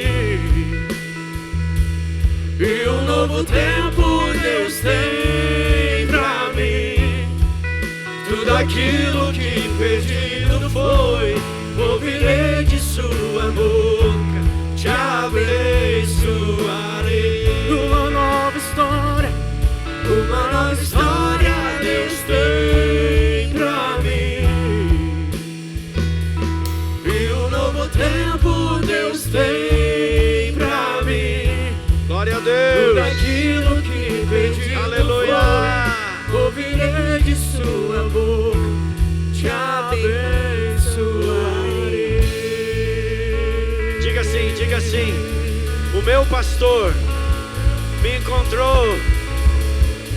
E um novo tempo Deus tem pra mim. Tudo aquilo que pedido foi, ouvirei de sua boca, te abençoarei. Uma nova história Deus tem pra mim. E um novo tempo Deus tem pra mim. Glória a Tudo Deus. aquilo que pedido Aleluia. foi, ouvirei de sua boca, te abençoarei. Diga assim, o meu pastor me encontrou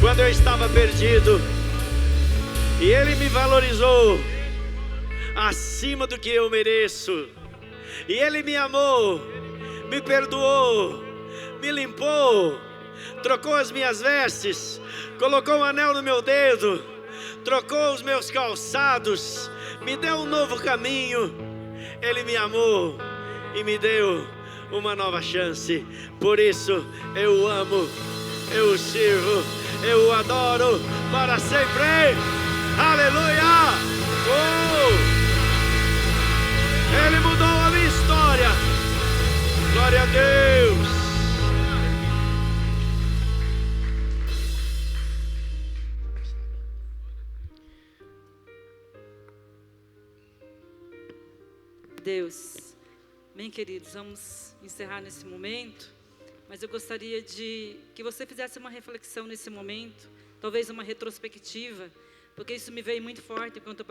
quando eu estava perdido e Ele me valorizou acima do que eu mereço, e Ele me amou, me perdoou, me limpou, trocou as minhas vestes, colocou um anel no meu dedo, trocou os meus calçados, me deu um novo caminho. Ele me amou e me deu uma nova chance. Por isso eu o amo, eu o sirvo, eu o adoro para sempre. Aleluia! Ele mudou a minha história. Glória a Deus. Deus. Bem, queridos, vamos encerrar nesse momento, mas eu gostaria de que você fizesse uma reflexão nesse momento, talvez uma retrospectiva, porque isso me veio muito forte enquanto eu